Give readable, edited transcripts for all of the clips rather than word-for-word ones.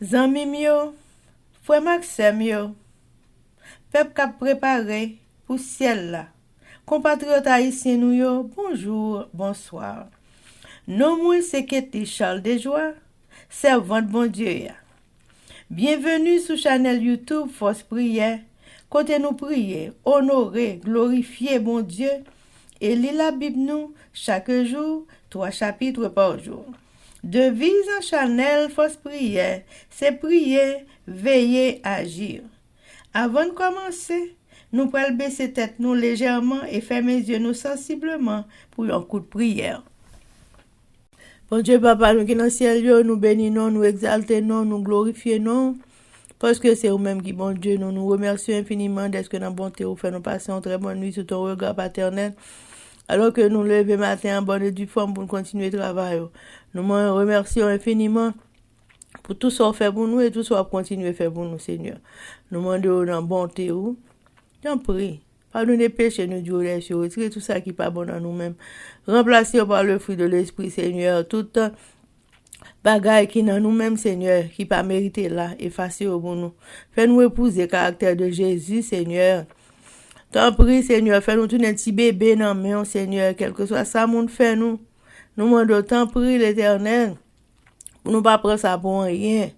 Zanmim yo, frère Maxime yo, peuple k'ap préparé pour ciel là. Compatriotes haïtiens nous yo, bonjour, bonsoir. Non moi c'est Ketty Charles Desjoie, servante bon Dieu ya. Bienvenue sur channel YouTube Force Prière, côté nous prier, honorer, glorifier bon Dieu et lire la Bible nous chaque jour, 3 chapitres par jour. Devise en channel Force Prière, c'est prier, veiller, agir. Avant de commencer, nous pouvons baisser tête nous légèrement et fermer les yeux nous sensiblement pour un coup de prière. Bon Dieu, Papa, nous qui dans le ciel, nous bénissons, nous exaltons, nous glorifions, parce que c'est vous-même qui, bon Dieu, nous remercions infiniment d'être que dans la bonté, vous faites nous passer une très bonne nuit sous ton regard paternel. Alors que nous levons matin en bonne et due forme pour continuer le travail. Nous remercions infiniment pour tout ce qu'on fait pour nous et tout ce qu'on continue à faire pour nous, Seigneur. Nous demandons dans la bonté, j'en prie. Pardonnez les péchés, nous Dieu, retirez tout ça qui n'est pas bon dans nous-mêmes. Remplacez par le fruit de l'Esprit, Seigneur, tout bagaille qui dans nous-mêmes, Seigneur, qui pas mérité là, effacez pour nous. Fais-nous épouser le caractère de Jésus, Seigneur. T'en prie, Seigneur, fais-nous tout un petit bébé dans main, Seigneur, quel que soit ça, monde fait nous. Nous demandons, t'en prie, l'Éternel, pour nous pas prendre ça pour rien.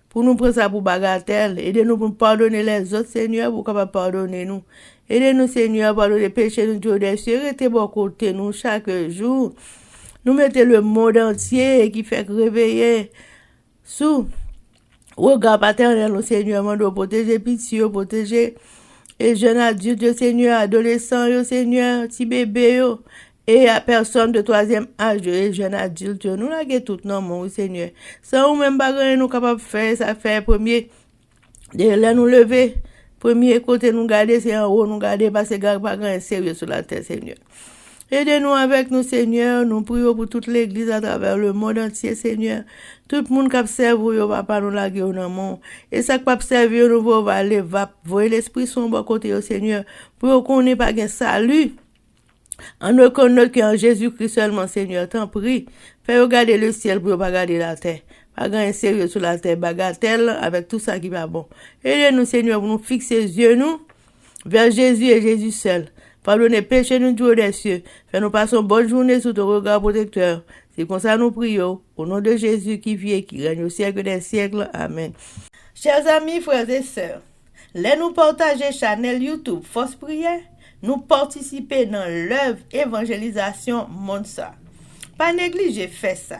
Pour nous prendre ça pour bagatelle. Aidez-nous pour pardonner les autres, Seigneur, pour capable pardonner nous. Aidez-nous, Seigneur, pardonner les péchés, nous, Dieu des cieux, restez bon côté nous chaque jour. Nous mettez le monde entier qui fait réveiller sous regard paternel, au Seigneur, nous protéger pitié, protéger les jeunes adultes, Seigneur, adolescents, Seigneur, petits bébés, et à personne de troisième âge, les jeunes adultes, nous l'avons tout non, mon Seigneur. Sans nous même pas nous capables de faire, ça fait premier, de là nous lever, premier côté nous garder, c'est en haut nous garder, parce que garde pas grand sérieux sur la terre, Seigneur. Aidez-nous avec nous, Seigneur. Nous prions pour toute l'Église à travers le monde entier, Seigneur. Tout le monde qui observe, papa, nous la gueule dans le monde. Et ça qui observe, nous va aller, va voir l'Esprit son bon côté, Seigneur. Pour qu'on n'ait pas de salut. En reconnaître qu'en Jésus-Christ seulement, Seigneur, t'en prie. Fais regarder le ciel pour ne pas regarder la terre. Pas grand sérieux sur la terre, bagatelle, avec tout ça qui va bon. Aidez-nous, Seigneur, pour nous fixer les yeux, nous, vers Jésus et Jésus seul. Pardonnez péché nous Dieu des cieux. Fais-nous passer une bonne journée sous ton regard protecteur. C'est comme ça nous prions. Au nom de Jésus qui vit et qui règne au siècle des siècles. Amen. Chers amis, frères et sœurs, laissez-nous partager channel YouTube Force Prière. Nous participer dans l'œuvre évangélisation Monsa. Pas négliger faire ça.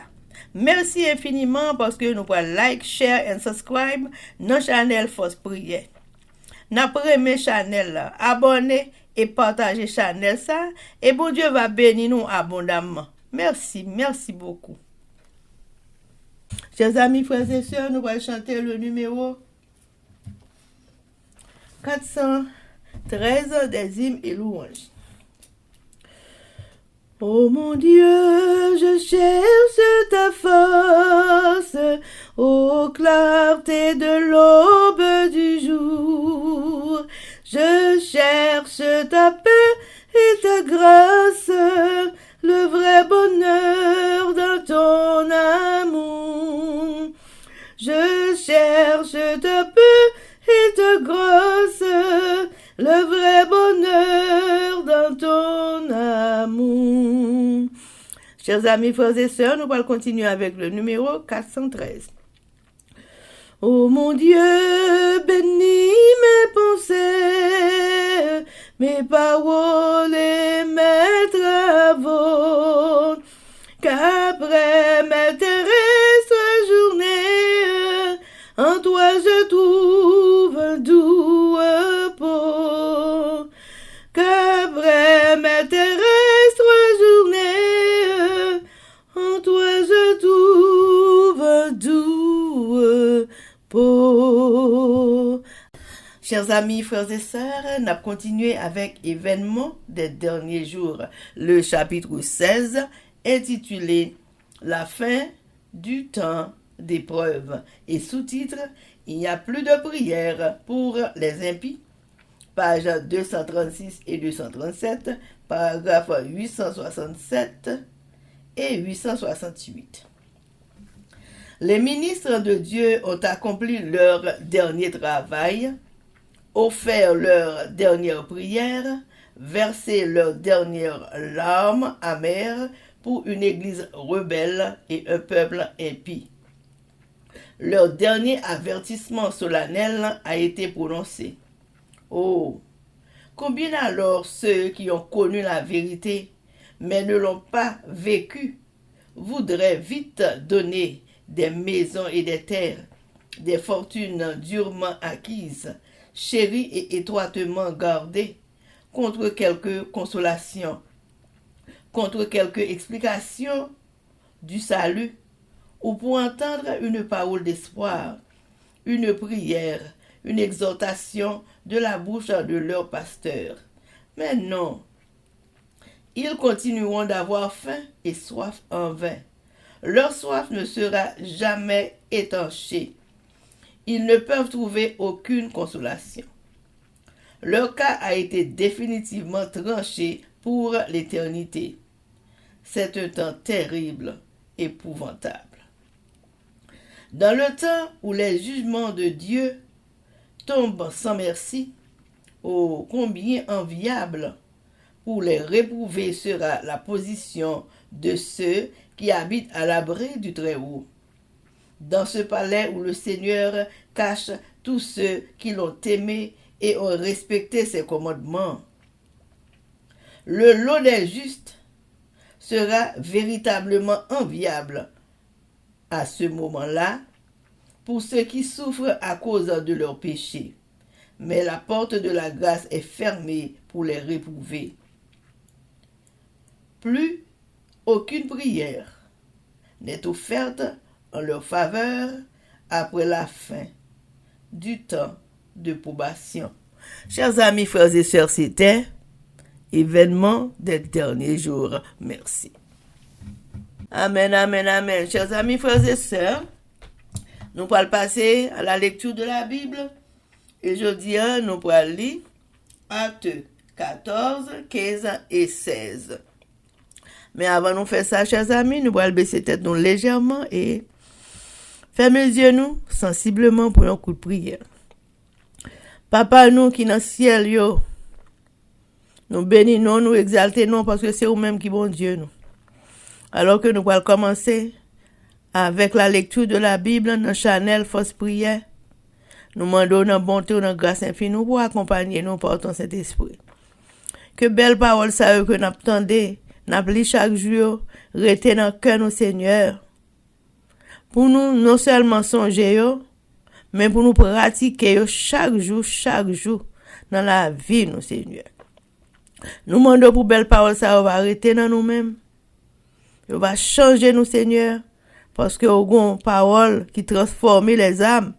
Merci infiniment parce que nous pouvons like, share et subscribe dans channel Force Prière. N'après mes channel là, abonnez et partagez channel ça et bon Dieu va bénir nous abondamment. Merci, merci beaucoup. Chers amis, frères et sœurs, nous allons chanter le numéro 413 des hymnes et louanges. Oh mon Dieu, je cherche ta force, ô clarté de l'aube du jour. Je cherche ta paix et ta grâce, le vrai bonheur dans ton amour. Je cherche ta paix et ta grâce, le vrai bonheur dans ton amour. Chers amis, frères et sœurs, nous allons continuer avec le numéro 413. Oh mon Dieu, bénis mes pensées, mes paroles et mes travaux, qu'après mes terrestres journées, en toi je trouve un doux repos. Qu'après mes terrestres journées, en toi je trouve un doux repos. Chers amis, frères et sœurs, nous allons continuer avec événements des derniers jours. Le chapitre 16, intitulé La fin du temps d'épreuve. Et sous-titre, il n'y a plus de prière pour les impies. Pages 236 et 237, paragraphes 867 et 868. Les ministres de Dieu ont accompli leur dernier travail, offert leur dernière prière, versé leurs dernières larmes amères pour une église rebelle et un peuple impie. Leur dernier avertissement solennel a été prononcé. Oh, combien alors ceux qui ont connu la vérité, mais ne l'ont pas vécue, voudraient vite donner des maisons et des terres, des fortunes durement acquises, chéries et étroitement gardées, contre quelque consolation, contre quelque explication du salut, ou pour entendre une parole d'espoir, une prière, une exhortation de la bouche de leur pasteur. Mais non, ils continueront d'avoir faim et soif en vain. Leur soif ne sera jamais étanchée. Ils ne peuvent trouver aucune consolation. Leur cas a été définitivement tranché pour l'éternité. C'est un temps terrible, épouvantable. Dans le temps où les jugements de Dieu tombent sans merci, oh, combien enviable pour les réprouvés sera la position de ceux qui habitent à l'abri du Très-Haut. Dans ce palais où le Seigneur cache tous ceux qui l'ont aimé et ont respecté ses commandements. Le lot des justes sera véritablement enviable à ce moment-là pour ceux qui souffrent à cause de leurs péchés. Mais la porte de la grâce est fermée pour les réprouvés. Plus aucune prière n'est offerte en leur faveur après la fin du temps de probation. Chers amis, frères et sœurs, c'était événement des derniers jours. Merci. Amen, amen, amen. Chers amis, frères et sœurs, nous allons passer à la lecture de la Bible. Et jeudi, nous allons lire Actes 14, 15 et 16. Mais avant de faire ça, chers amis, nous allons baisser tête nous légèrement et fermer les yeux nous sensiblement pour un coup de prière. Papa nous qui dans le ciel, yo, nous bénissons, nous exaltons parce que c'est vous-même qui bon Dieu nous. Alors que nous allons commencer avec la lecture de la Bible dans Chanel Force Prière, nous demandons dans bonté ou dans grâce infinie pour accompagner nous par ton Saint-Esprit. Que belle parole ça que nous attendons, nous lisons chaque jour, rester dans le cœur de nos Seigneur. Pour nous, non seulement songer, mais pour nous pratiquer chaque jour, dans la vie, nos Seigneur. Nous demandons pour belle parole ça va arrêter dans nous-mêmes. Il va changer nous, Seigneur, parce que nous avons une parole qui transforme les âmes,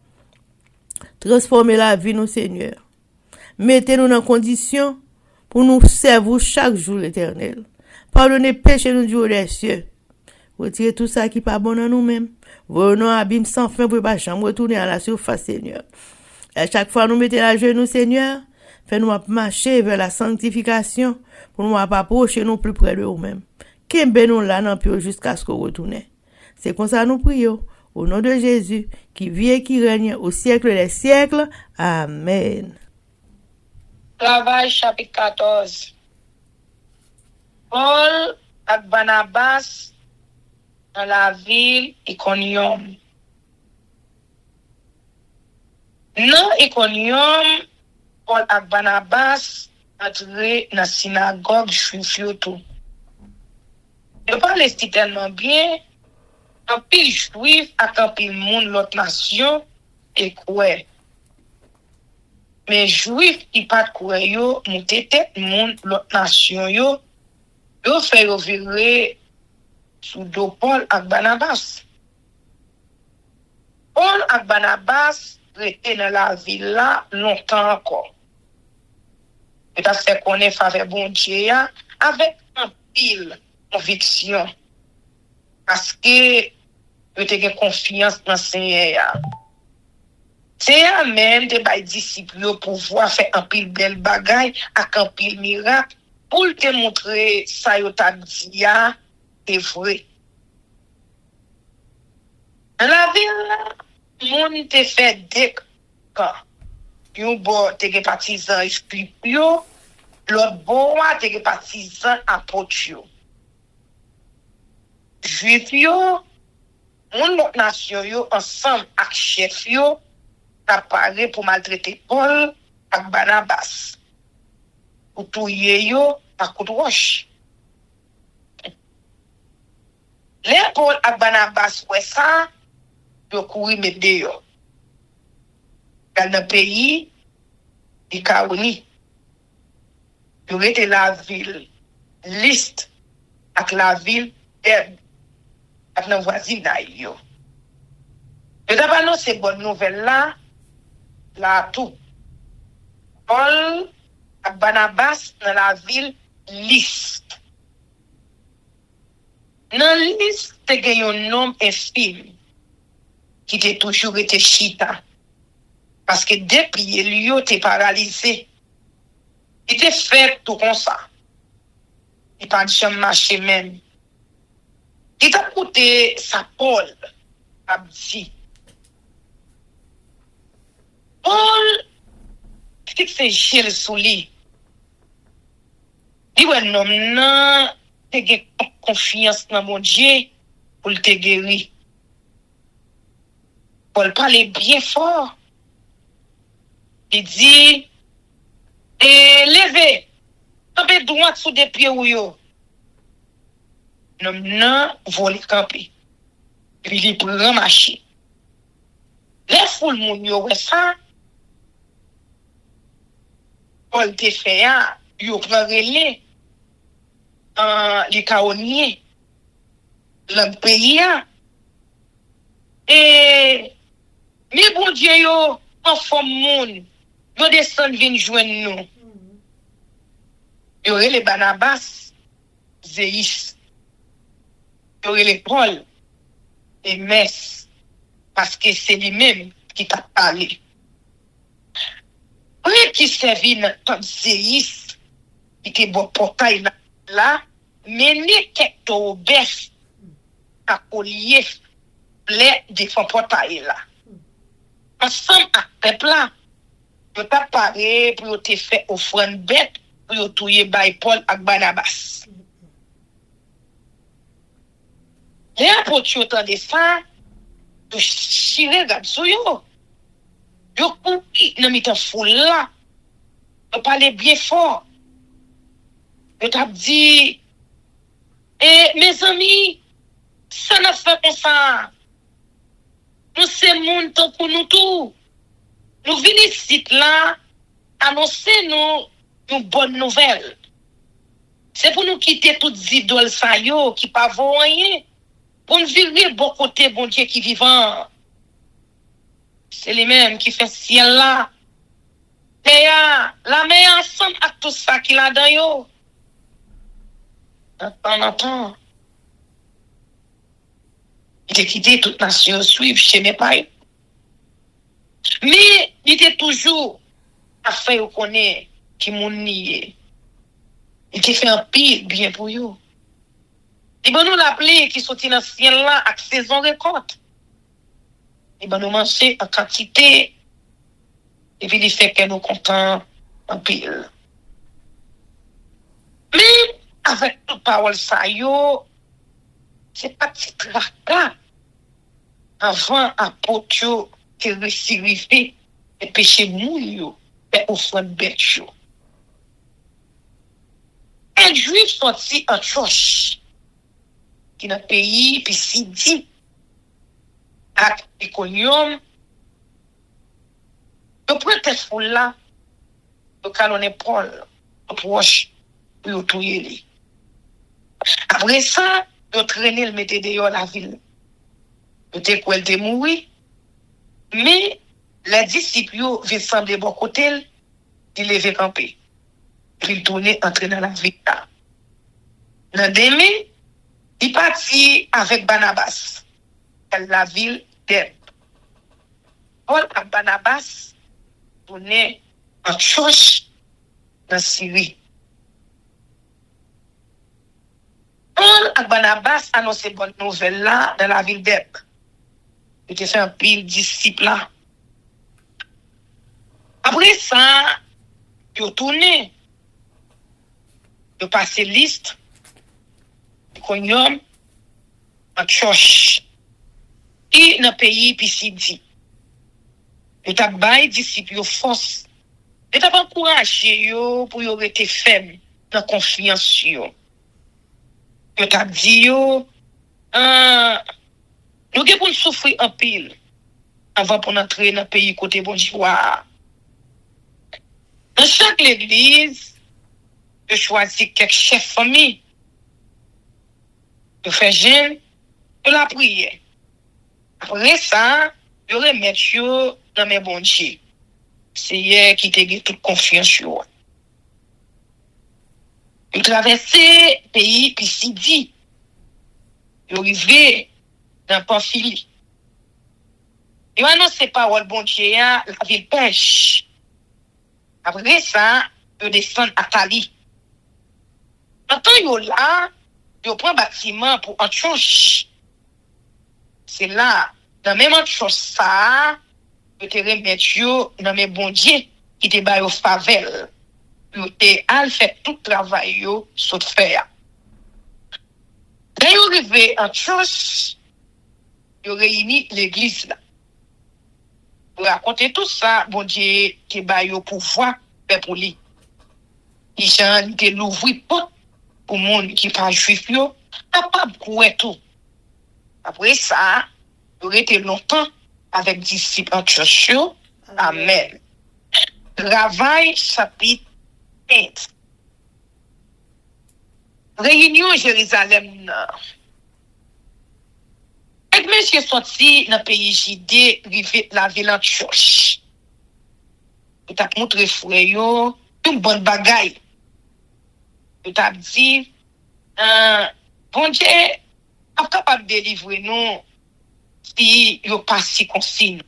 transformer la vie, nous, Seigneur. Mettez-nous dans condition pour nous servir chaque jour l'Éternel. Pardonnez péché nous du haut des cieux. Retirez tout ça qui n'est pas bon dans nous-mêmes. Venons abîme sans fin pour ne pas jamais retourner à la surface, Seigneur. Et à chaque fois nous mettons la genoux, Seigneur, fais-nous marcher vers la sanctification pour nous approcher nous plus près de nous-mêmes. Qu'aimez nous là dans pied jusqu'à ce qu'on retourne. C'est comme ça nous prions. Au nom de Jésus, qui vit et qui règne au siècle des siècles. Amen. Travail chapitre 14. Paul et Barnabas dans la ville Iconium. Dans Iconium, Paul et Barnabas entré dans la synagogue juif tout. Je parle tellement bien, un pile juif et un pile monde l'autre nation et quoi. Mais juif qui pas quoi yo, monter tête monde l'autre nation yo fait virer sous dos Paul et Barnabas. Paul et Barnabas étaient dans la ville là longtemps encore. Et ça fait qu'on est faveur bon Dieu avec un pile conviction parce que je te confiance dans le Seigneur. Seigneur même te bay disciples pour pouvoir faire un pile belle bagaille avec un pile miracle pour te montrer ça yo t'a dit c'est vrai. Dans la ville, moun te fait deux camps. Yon bon te gen partisan esprit yo, l'autre bon te gen partisan apôtre yo. Juif yo, moun lot nation yo ensemble ak chef yo, ta paré pour maltraiter Paul ak Barnabas. Pour touyer yo ak coup de roche. Les Paul ak Barnabas ouais ça, yo kouri mette yo. Dans le pays de Kaouni, yo rete la ville liste ak la ville Deb ak nan voisinay yo. Yo t'a annoncé bonne nouvelle là tout. Paul ak Barnabas dans la ville liste. Dans liste te gen yon nom infime qui te toujours été chita. Parce que depuis lui était paralysé. Il était fait tout comme ça. Il pas de jamais marché même. Il t'a coûté sa Paul a dit. Paul fixe gel sous lui. Il ouais non non te gen confiance dans mon Dieu pour te guérir. Paul parlait bien fort. Il dit, levez, tombez droit sous des pieds ou yo. Non, volé camper. Puis il prend marcher. Les foules moun yo ouais ça. Paul te fait yo prend relais les Kaoniens, le pays et mais bon Dieu yo en forme moun. Yo descend vin joindre nous. Yo les Barnabas, Zéis. Yo les Paul et Mess parce que c'est lui-même qui t'a parlé. Oui, qui servit comme Zéis qui était bon portail là, mais ne qu'est au best à collier les défend portail là. Ensemble à peuple là. Yo t'a paré pour yo te fait offrande bête pour yo touyer bay Paul ak Barnabas. Les apôtres yo tande ça, yo chire gade sou yo. Yo kouri nan mitan foule là. Yo parle bien fort. Yo t'a dit mes amis, ça n'a fait comme ça. Nous c'est moun tant pour nous tout. Nous venons ici là annoncer nous bonne nouvelle. C'est pour nous quitter toutes idoles ça yo qui pas vaut rien. Pour nous vivre bon côté bon Dieu qui vivant. C'est lui même qui fait ciel là. Et la mer ensemble avec tout ça qu'il a dans yo. Attends. Il a quitté toute nation suivre chez mes parents. Mais il était toujours à faire connaître qui moun nié. Il était fait un pile bien pour vous. Il va nous l'appeler qui sortit dans le ciel là avec saison récolte. Il va nous manger en quantité. Et puis il fait que nous contents en pile. Mais avec toute parole ça yo, c'est pas petit tracas. Avant apôtre qui récidivé et péché moun yo et offrande bête yo. Un juif sorti en choche qui dans pays puis si dit avec Iconium yo prend tête foule là yo calonner Paul proche pour yo touyer li. Après ça yo traîner le mettre dehors la ville. Yo te quoi te mourir. Mais les disciples viennent sembler bon côté, ils levaient camper. Puis ils tournaient, entrer dans la ville. Dans demain, il partit avec Barnabas dans la ville d'Eb. Paul et Barnabas tournaient en Antioche dans Syrie. Paul et Barnabas annonçaient bonne nouvelle là dans la ville d'Eb. Yo te fait un pile disciple là. Après ça, yo tourné. Yo passé liste. Konyom en church. Et dans le pays PCD. Yo t'a bay disciple yo force. Yo t'a encouragé yo pour yo rester faible dans confiance yo. Yo t'a dit yo nous devons pour souffrir en pile avant pour entrer dans le pays côté bon Dieu. Dans chaque église, je choisis quelques chefs famille. Je fais jeûne, je la prière. Après ça, je remets dans mes bons Dieu. C'est hier qui te dit toute confiance sur. Je traverse le pays puis si dit. Je arrive dans Pamphylie. Je annonce parole bon Dieu la ville pêche. Après ça, je descends à Tali. Quand yo là, je prends bâtiment pour Antioche. C'est là, dans même Antioche ça, je te remettre dans mes bons dieux qui te baillent au favel. Je te al fait tout travail yo saute faire. Quand yo arrivé en Antioche, yo réuni l'église là. Pour raconter tout ça, bon Dieu te baillent au pouvoir pour lui. Les gens te l'ouvrir pas pour monde qui pas juif yo, capable de tout. Après ça, il été longtemps avec disciples en church. Amen. Travail chapitre 8. Réunion Jérusalem Nord. Et monsieur sorti dans le pays JD, rivé la ville en church. Il t'a montré frère yo, une bonne bagaille. Il t'a dit, bon Dieu, pas capable de délivrer nous si yo pas si consigne.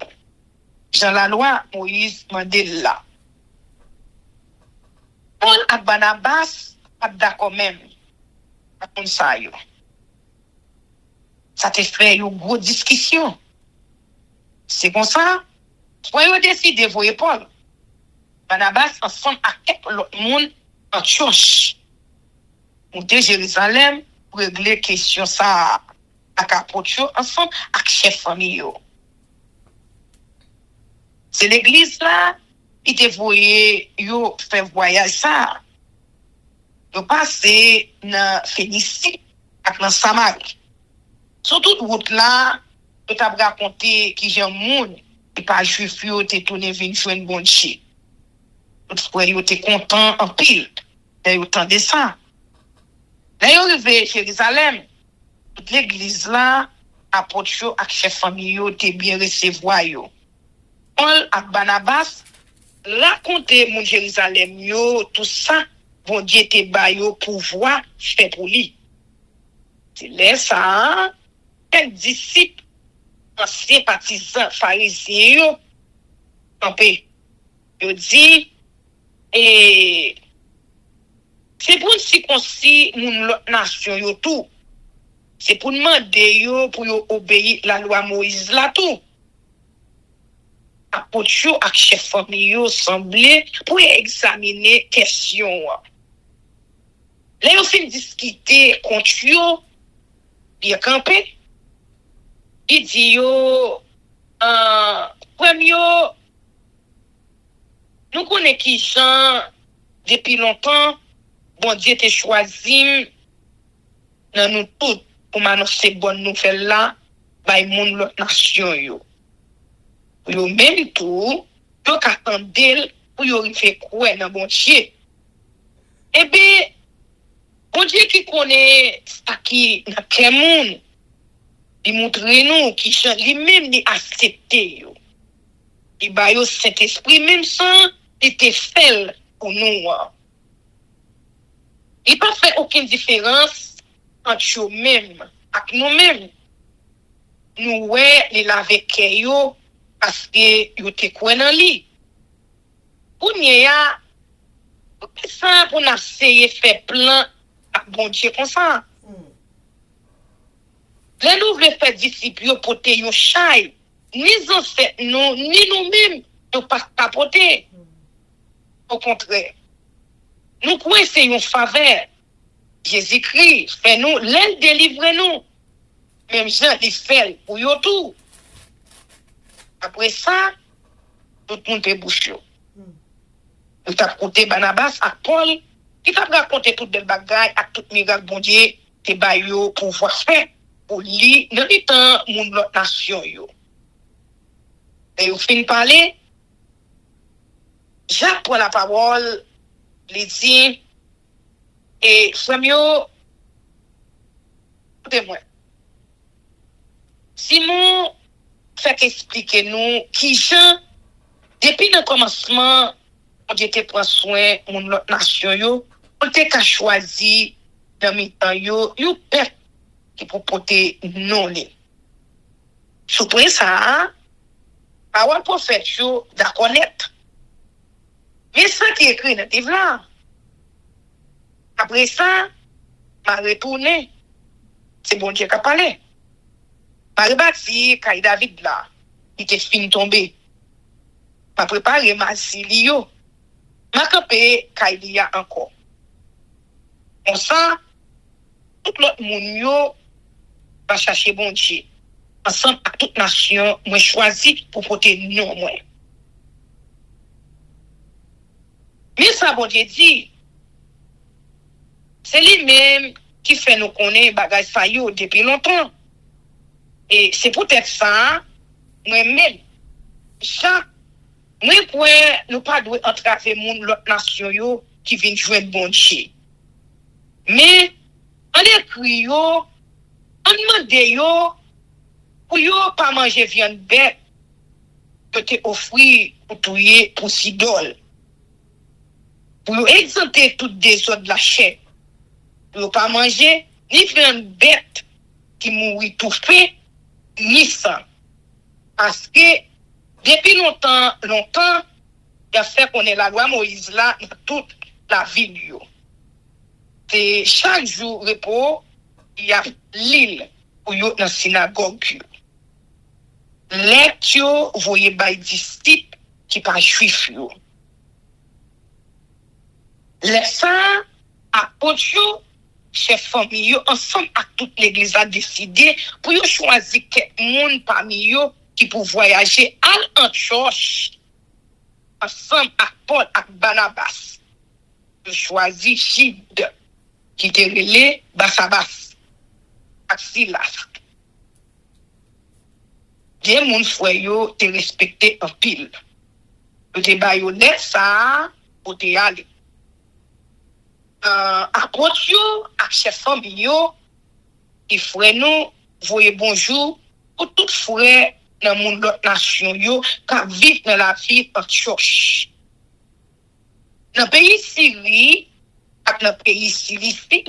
Dans la loi, Moïse Mandela. Paul et Barnabas pas d'accord même. Comme ça yo. Ça te fait une grosse discussion. C'est comme ça. Soit yo décide de voyer Paul. Barnabas ensemble avec l'autre monde en church. Monter Jérusalem pour régler question ça à Capotio ensemble avec chef famille yo. C'est l'église là qui te voyé yo faire voyage ça. Yo passer dans Phénicie avec dans Samarie. Sur toute route là, je t'ai raconté qui j'ai un monde qui pas juif yo te tourné vinn joindre bon Dieu. Toutefois yo te content en pile. Et yo tendait ça. Là yo arrivé Jérusalem, toute l'église là apôtre yo ak chef famille yo te bien recevoir yo. Paul ak Barnabas raconter mon Jérusalem yo tout ça bon Dieu te ba yo pouvoir fait pour lui. C'est là ça un disciple ancien partisan pharisien yo campé. Yo dit et c'est pour circoncis mon nation yo tout. C'est pour demander yo pour yo obéir la loi Moïse là tout. Apôtre yo ak chef famille yo semblé pour examiner question. Là yo fin discuter contre yo, bien campé. Il dit yo premier nous connaissons qui Jean depuis longtemps bon Dieu t'a choisi dans nous tous pour m'annoncer bonne nouvelle là by moun l'autre nation yo même tout yo qu'attendel pour yo rive croire dans bon Dieu. Et bien bon Dieu qui connaît ça qui dans quel monde il montre nous qui lui-même ni accepté yo. Il ba yo Saint-Esprit même sans était fait pour nous. Il pas fait aucune différence entre eux-mêmes et nous-mêmes. Nous ouais les laver yo parce que yo te croit dans lui. Pour nya ça pour n'a essayer faire plan à bon Dieu comme ça. Les nous voulons faire disciples pour te yon chay ni ancêtres nous, ni nous-mêmes, nous pas capoter. Au contraire, nous croyons c'est une faveur. Jésus-Christ, fait-nous, l'aile délivre-nous. Même Jean, il fait pour yo tout. Après ça, tout le monde est bouché. Nous avons côté Barnabas à Paul, qui t'a raconté toutes les bagailles, à tout miracle bon Dieu, te bayo pour voir faire, pour lire, dans le temps, mon l'autre nation yo. Et au fin de parler, Jacques prend la parole, les dit, et Samuel, écoutez-moi. Simon fait expliquer nous qui Jean, depuis le commencement, on était prend soin de notre nation, yo, on était qu'à choisir dans mes temps, yo peuple qui pour porter non les. Surpris ça, parole prophète, yo, d'accord net. Mais ça qui est écrit dans le livre là. Après ça, m'a retourné. C'est bon Dieu qui a parlé. M'a rebâti Kaï David là. Il était fini tombé. M'a préparé ma silio. M'a campé Kaï Lia encore. On sent tout l'autre monde yo va chercher bon Dieu. Ensemble à toute nation, moi choisi pour porter non moi. Mais ça bon Dieu dit, c'est lui-même qui fait nous connaître bagage ça yo depuis longtemps. Et c'est peut-être ça, moi-même, ça, moi, pour nous pas doit entraver moun l'autre nation yo qui vient jouer bon Dieu. Mais, on écrit yo, on demande yo, pour yo pas manger viande bête, que te offrir pour touiller pour sidol. Pour yo exempter toutes des autres de la chair. Pour yo pas manger, ni viande bête qui mourit tout fait, ni ça. Parce que, depuis longtemps, il a fait qu'on ait la loi Moïse là dans toute la ville. C'est chaque jour repos, il y a l'île où il y a dans la synagogue. Lectio, vous voyez, les disciples qui pas juifs. Les saints, apôtres, chef famille, ensemble à toute l'église a décidé pour choisir quelqu'un parmi eux qui pour voyager à Antioche ensemble avec Paul et Barnabas. Je choisis Jude qui était relé Barsabas et Silas. Des moun frère yo te respecté en pile. Yo te bayonet ça pour te aller. Apôtre yo ak chef famille yo qui frère nous voyez bonjour pour tout frère dans mon l'autre nation yo qui vivent dans la vie en Antioche. Dans le pays Syrie ak dans le pays Cilicie,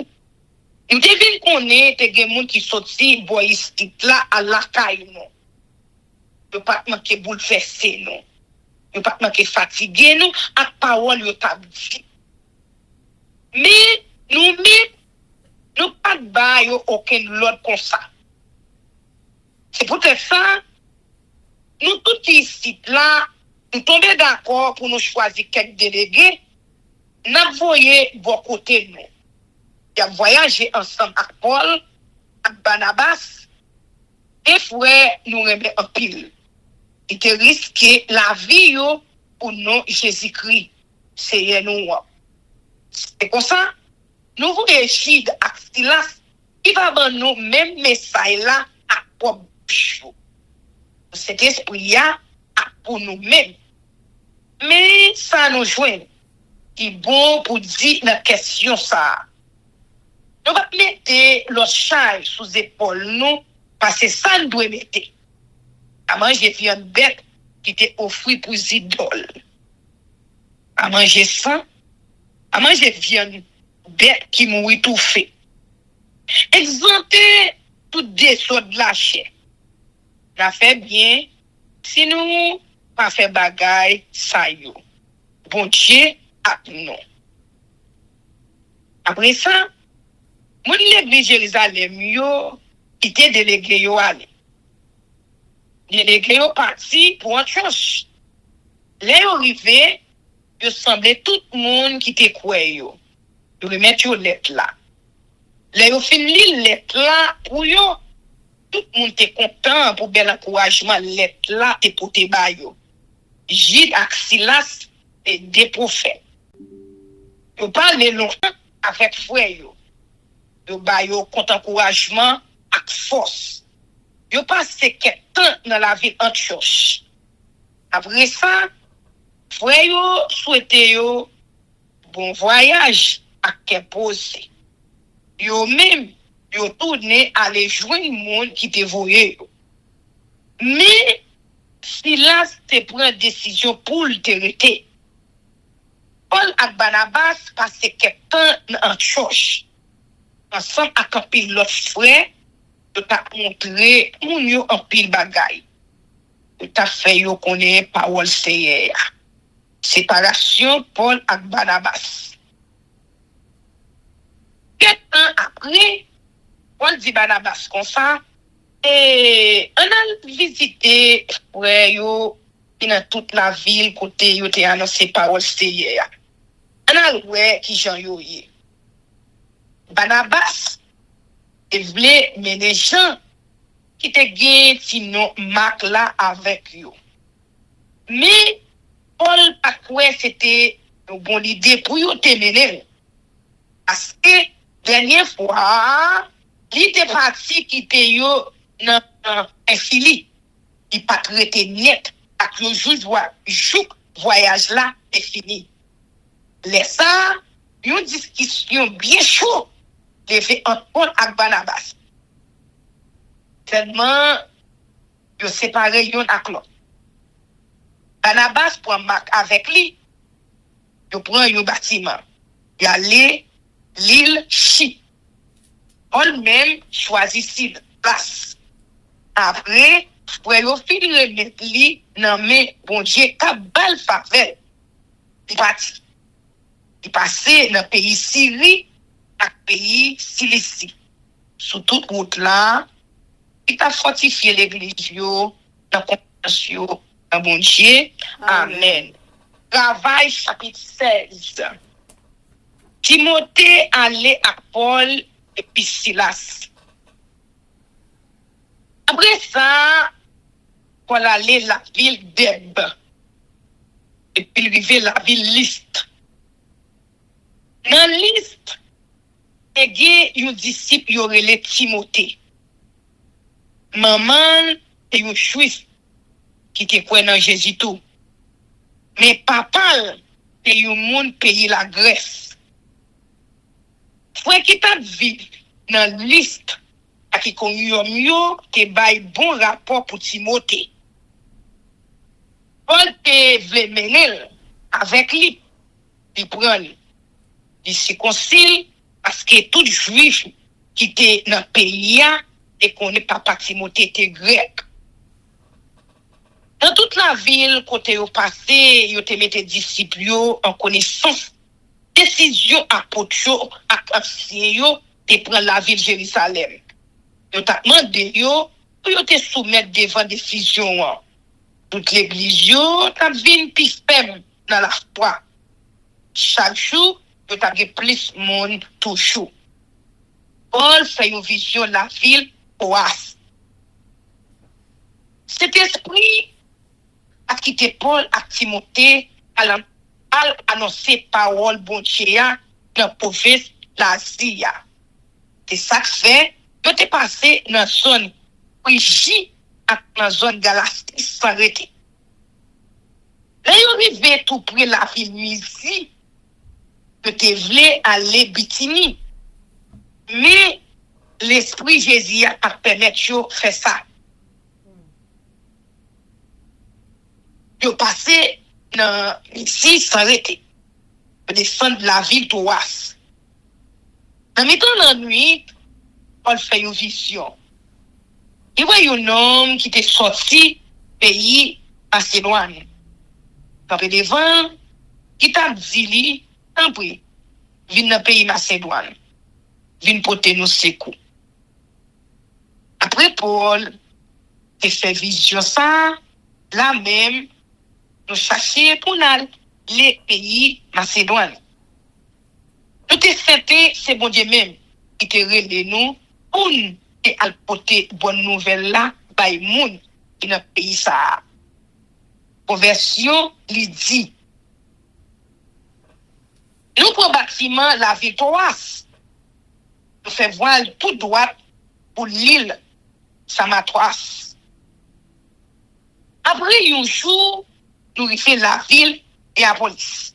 nous devons connaître des gens qui sorti boisistique là à la caille non. Yo pas manquer bouleversé non. Yo pas manquer fatigué nous ak parole yo t'a dit. Mais nous-mêmes, nous pas de bail aucun l'autre comme ça. C'est peut-être ça, nous tous ici là, nous tombons d'accord pour nous choisir quelques délégués, nous voyons bon côté nous. Il a voyagé ensemble avec Paul, avec Barnabas, et frère nous remet en pile. Il te risque la vie pour nous Jésus-Christ. C'est nous. C'est comme ça, nous voulons Chide ak Silas, qui va avoir nous même message là à propre chou. Cet esprit-là pour nous-mêmes. Mais ça nous joint, qui est bon pour dire la question ça. Nous va mettre le chai sous épaule nous, parce que ça nous doit mettre. À manger viande bête qui était offert pour idoles. À manger ça, à manger viande bête qui mourit tout fait. Exempter toutes des sortes de la chair. La fait bien, si nous pas fait bagaille, ça y est. Bon Dieu, à nous. Après ça, mon l'église Jérusalem, yo, qui était délégué, yo allé. délégué yo parti pour Antioche. Les arrivé, yo semblait tout le monde qui te croit yo. Yo remettre yo lettre là. Les yo fin li lettre là pour yo. Tout le monde était content pour bel encouragement lettre là et pour te ba yo. Gide ak Silas et des prophètes. Yo parle longtemps avec frère yo. Yo ba yo compte encouragement ak force. Yo passé quelques temps dans la ville Antioche. Après ça, frère yo souhaité yo bon voyage ak posé. Yo même yo tourné aller joindre monde qui te voyé. Mais Silas te prend décision pour le terreter. Paul et Barnabas passé quelques temps en Antioche. Ensemble avec un pile l'autre frère, yo t'a montré moun yo en pile bagay. Yo t'a fait yo connaître parole Seigneur. Séparation Paul et Barnabas. Quelques temps après, Paul dit Barnabas comme ça, et on a visité frère yo dans toute la ville côté yo te annoncé parole Seigneur. On a ouais qui Jean yo yé. Barnabas voulait mener gens qui te gen sinon Marc là avec yo. Mais Paul pas quoi c'était une bonne idée pour yo te mener. Parce que dernière fois, il était parti quitter yo dans un fili. Il pas traité net ak yo jouk voyage là est fini. Laisse ça, une discussion bien chaud de fait entre Paul et Barnabas. Tellement yo séparé yon ak l'autre. Barnabas prend Marc avec lui. Yo prend un bâtiment. Y aller l'île Chypre. Paul même choisit cette place. Après, pour yo fin remettre li nan men bon Dieu ka bal faveur. Il parti. Il passé dans pays Syrie ak pays Cilicie. Sur toute route là, il a fortifié l'église yo, dans confiance yo, dans bon Dieu. Amen. Travail chapitre 16. Timothée allait à Paul et puis Silas. Après ça, Paul allait la ville d'Eb. Et puis il arrivait la ville Lystre. Dans Lystre, il y a un disciple qui aurait Timothée. Maman et un juif qui te croit dans Jésus tout. Mais papa et un monde pays la Grèce. Frère qui t'a vécu dans Lystre qui connu mieux te bail bon rapport pour Timothée. Paul te voulait mener avec lui. Il prend il se concile parce que tout juif qui était dans le pays et connaît papa Timothée était grec. Dans toute la ville côté au passé, yo te mette disciples en connaissance décision apôtre à ancien yo te prendre la ville Jérusalem. Yo t'a demandé yo pour yo te soumettre devant décision. Toute l'église yo t'a vinn plus ferme dans la foi. Chaque jour yo t'a plus monde toujours. Paul fait une vision de la ville oas. Cet esprit a quitté Paul à Timothée à annoncer parole bon Dieu dans la province l'Asie. C'est ça que fait que tu passé dans la zone Phrygie et dans la zone Galatie sans arrêter. Là, ils arrivent tout près de la ville Mysie, que tu voulais aller Bithynie. Mais l'esprit Jésus a permis de faire ça. Ils passé dans Mysie sans arrêter. Ils descendent de la ville Troas. Dans le temps de la nuit, on fait une vision. Il y a un homme qui était sorti pays Macédoine. Par devant, qui t'a dit, en prie, viens dans le pays Macédoine. Viens porter nos secours. Après Paul, te fait vision ça, là même, nous chercher pour nous, les pays Macédoine. Tout est fait, c'est bon Dieu même, qui te relève nous, pour nous, et à porter bonne nouvelle là, by moun, qui dans le pays ça. Conversion, il dit, nous pour bâtiment la victoire, nous fait voile tout droit pour l'île Samatras. Après un jour, nous refait la ville et la police.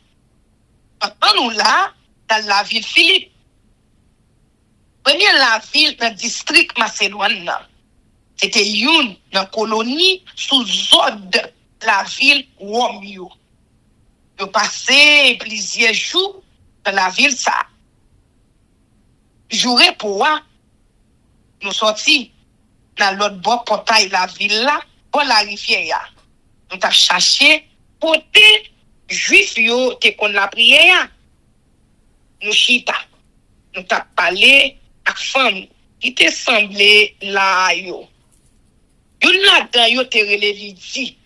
Maintenant, nous là, dans la ville Philippe. Première la ville dans le district Macédoine. C'était une dans la colonie sous ordre la ville Rome. Ils ont passé plusieurs jours dans la ville ça. Jour pour nous sortis dans l'autre bord portail la ville là pour la rivière. Nous avons cherché côté juif yo te qu'on la prière. Nous chita. Nous avons parlé avec femme qui te semblait là yo. Yon là-dedans yo te relève dit.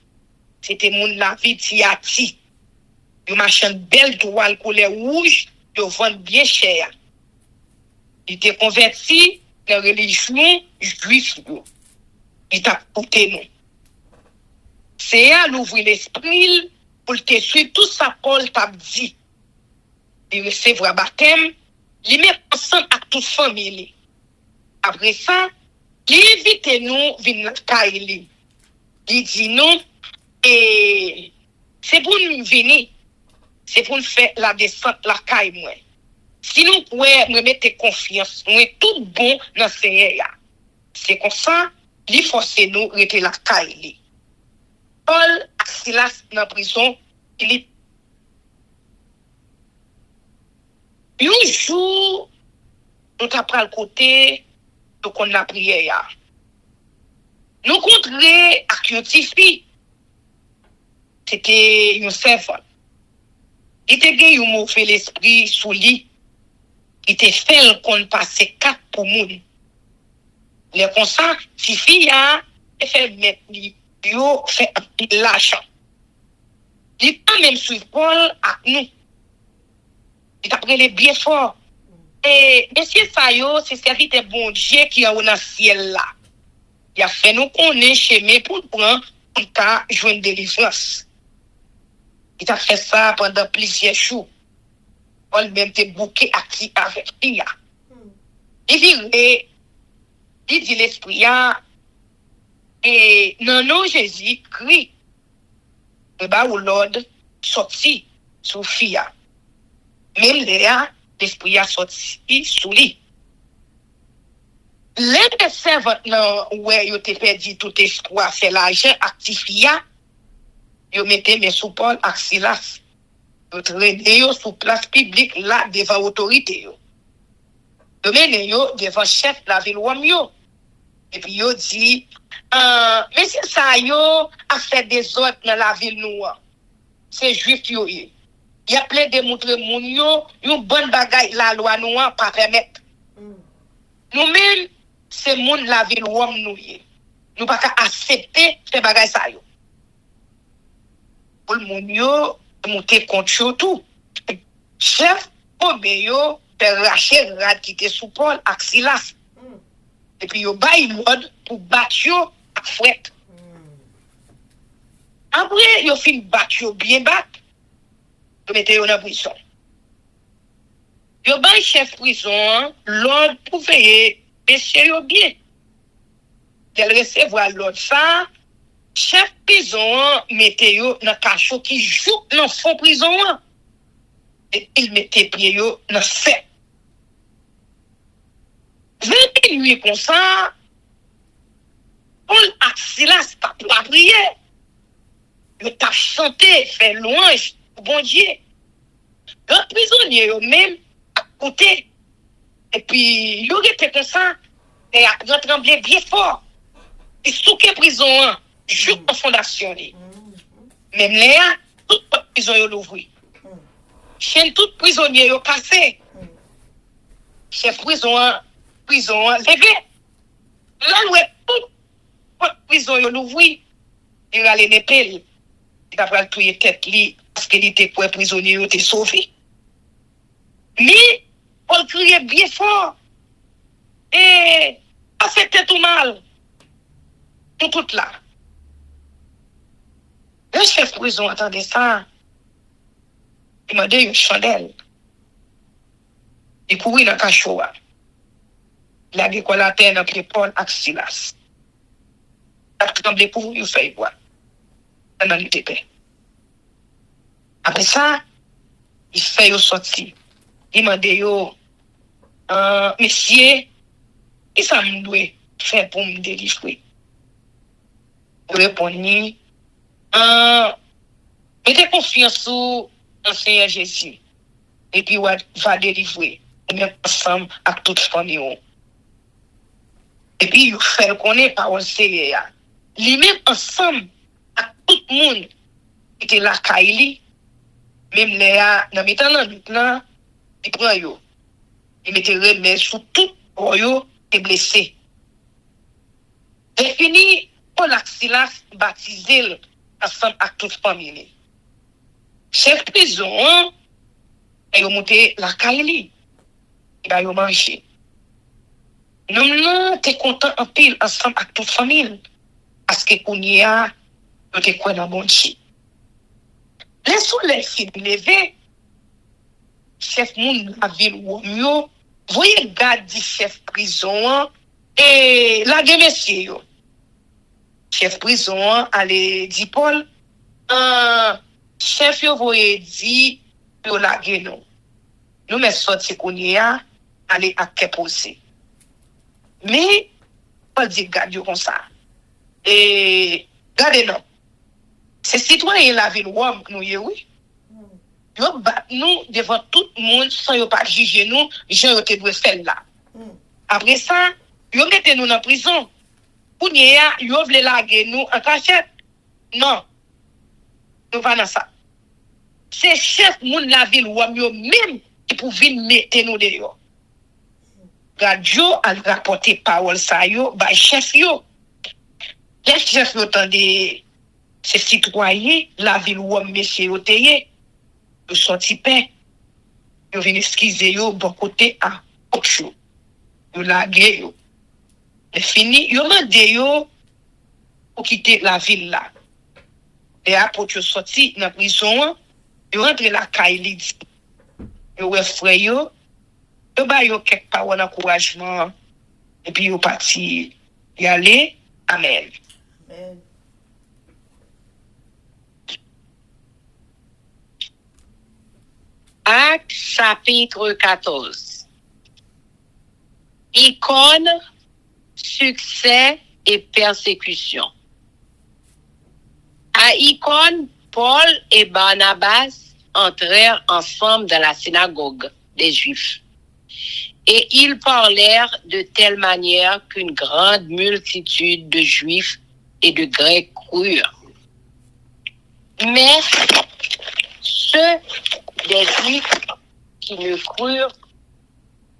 C'était mon la vie tiati. Yo machin belle toile couleur rouge, yo vend bien cher. Il était converti dans la religion juive. Il t'a porté nous. C'est à l'ouvrir l'esprit pour te suivre tout ça Paul t'a dit. Il recevra baptême, il met ensemble avec toute famille. Après ça, il invite nous venir dans le il dit non, et c'est pour nous venir, c'est pour nous faire la descente la caille moi. Si nous pouvons me mettre confiance, nous sommes tout bon dans ce Seigneur. C'est comme ça, il faut nous rester la caille. Paul et Silas dans la prison, il un jour, nous avons le côté de qu'on a prié. Nous rencontrons à Kyotifi. C'était un servant. Il était gagné un mauvais esprit sous lui. Il était fait qu'on passe 4 pour moun. Les comme ça, si fille a fait mettre lui, yo fait un petit l'argent. Il pas même suivre Paul à nous. Il a pris les bien fort. Et monsieur Sayo, c'est serviteur bon Dieu qui a dans le ciel là. Il a fait nous connaître chemin pour prendre pour ta joindre délivrance. Il a fait ça pendant plusieurs jours. Paul même te bouqué avec Pia. Il dit l'esprit et non non Jésus crie. Et bah ou l'ordre sorti sous Fia. Même là, l'esprit a sorti sous lui. Les servants ouais yo te perdu tout espoir c'est l'argent actifia. Yo mettez mes sous Paul ak Silas. Yo traîne yo sous place publique là devant autorité yo. Yo mène yo devant chef de la ville Rome yo. Et puis yo dit monsieur ça yo a fait des ordres dans la ville noire. C'est juif yo. Il y a plein de montrer moun yo une bonne bagaille la loi noire pas permettre. Nous-mêmes c'est moun la ville Rome nous y. Nous pas accepter ces bagaille ça yo. Pour le moun yo monter contre tout. Chef Obeyo te racher rad qui était sous Paul ak Silas. Et puis yo bay l'ordre pour battre yo ak fouet. Après yo fin battre yo bien battre. Yo mette yo dans prison. Yo bay chef prison l'ordre pour veiller monsieur yo bien. Del recevoir l'ordre ça chef prison mette yo dans cachot qui joue dans fond prison et il mette pied yo dans fait. 20 nuits comme ça Paul ak Silas pas prier. Yo t'a chanté fait louange pour bon Dieu. Les prisonniers yo même à côté et puis yo était comme ça et a tremblé bien fort. Et sous que prison joue en fondation li. Même là toute prison yo l'ouvri. Chaîne tout prisonnier yo cassé. Chef prison levé. Là ouais tout prison yo l'ouvri, il a les épées, il a pris touyer tête li parce qu'il était pour prisonnier yo te sauvé. Mais on criait bien fort et a fait tout mal. Tout là. Le chef prison entendait ça. Il m'a dit une chandelle. Il courit dans le cachot. Il a dit quoi la terre dans les Paul et Silas. Il a tremblé pour vous, il fait quoi. Dans l'UTP. Après ça, il fait sortir. Il m'a dit, monsieur, il ça me doit faire pour me délivrer. Il répondit, mettez confiance sur le Seigneur Jésus. Et puis, va délivrer. Même ensemble avec toute famille. Et puis, il fait connaître par le Seigneur. Lui-même ensemble avec tout le monde qui était là, Kaili. Même Léa, dans le temps, il prend yo. Il mettait remède sur tout pour yo et blessé. Et fini, Paul et Silas baptisé ensemble avec toute famille. Chef prison, il a monté la Kaili. Il a mangé. Nous, t'es content en pile ensemble avec toute famille. Parce que qu'on y a, nous t'es quoi dans mon chi. Les soleils qui levé, chef moun la ville ou mieux, voyez garde chef prison et la monsieur yo. Chef prison allez dit Paul, chef yo voyez dit yo la nous. Nous mais sorti qu'on y a aller à Keposé. Mais Paul dit garde yo comme ça. Et gardez non. C'est citoyen la ville ou nous oui. Yo bat nous devant tout le monde sans yo pas juger nous, gens yo te doit faire là. Après ça, yo mette nous dans prison. Pour nia yo vle laguer nous en cachette. Non. Nous pas dans ça. C'est chef moun la ville ou yo même qui pour venir mettre nous dehors. Radio a rapporté parole ça yo ba chef yo. Les chefs yo tande ces citoyens la ville ou monsieur yo teye. Yo sorti paix. Yo venu excuser yo bon côté à autre chose. Yo lagué yo. Et fini, yo mande yo pour quitter la ville là. Et après yo sorti dans prison, yo rentre la Kaili. Yo wè frère yo ba yo quelques paroles d'encouragement et puis yo parti y aller. Amen. Amen. Acte chapitre 14. Icône, succès et persécution. À Icône, Paul et Barnabas entrèrent ensemble dans la synagogue des Juifs. Et ils parlèrent de telle manière qu'une grande multitude de Juifs et de Grecs crurent. Mais ceux des Juifs qui ne crurent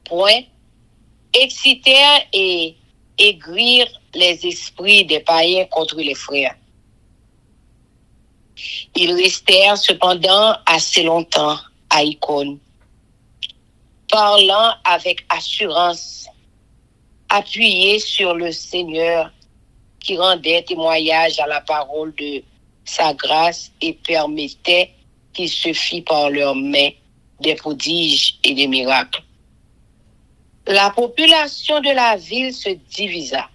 point excitèrent et aigrirent les esprits des païens contre les frères. Ils restèrent cependant assez longtemps à Icône, parlant avec assurance, appuyés sur le Seigneur qui rendait témoignage à la parole de sa grâce et permettait qu'il se fit par leurs mains des prodiges et des miracles. La population de la ville se divisa.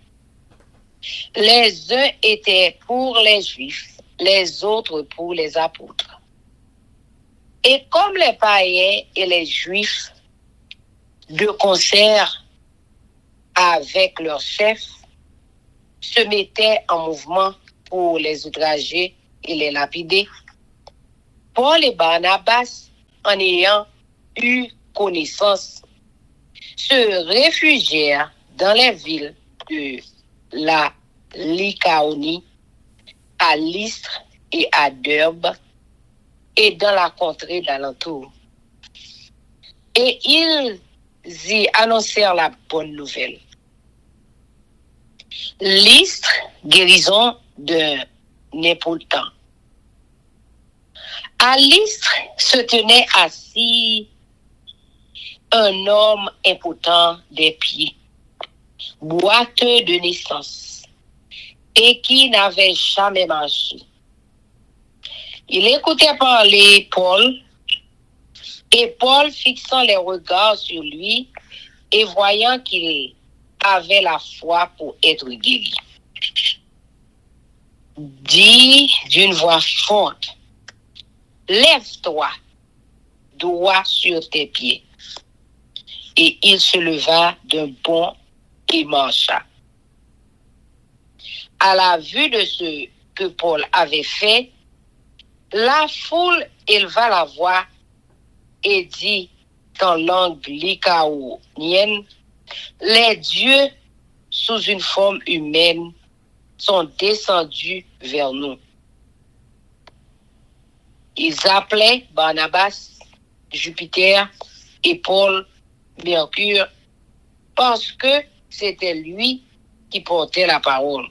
Les uns étaient pour les Juifs, les autres pour les apôtres. Et comme les païens et les Juifs, de concert avec leurs chefs, se mettaient en mouvement pour les outrager et les lapider, Paul et Barnabas, en ayant eu connaissance, se réfugièrent dans les villes de la Lycaonie, à Lystre et à Derbe, et dans la contrée d'alentour. Et ils y annoncèrent la bonne nouvelle. Lystre, guérison d'un impotent. À Lystre se tenait assis un homme impotent des pieds, boiteux de naissance, et qui n'avait jamais marché. Il écoutait parler Paul, et Paul, fixant les regards sur lui et voyant qu'il avait la foi pour être guéri, dit d'une voix forte, « Lève-toi, droit sur tes pieds. » Et il se leva d'un bond et marcha. À la vue de ce que Paul avait fait, la foule éleva la voix et dit en langue lycaonienne, « Les dieux, sous une forme humaine, sont descendus vers nous. » Ils appelaient Barnabas, Jupiter et Paul, Mercure, parce que c'était lui qui portait la parole.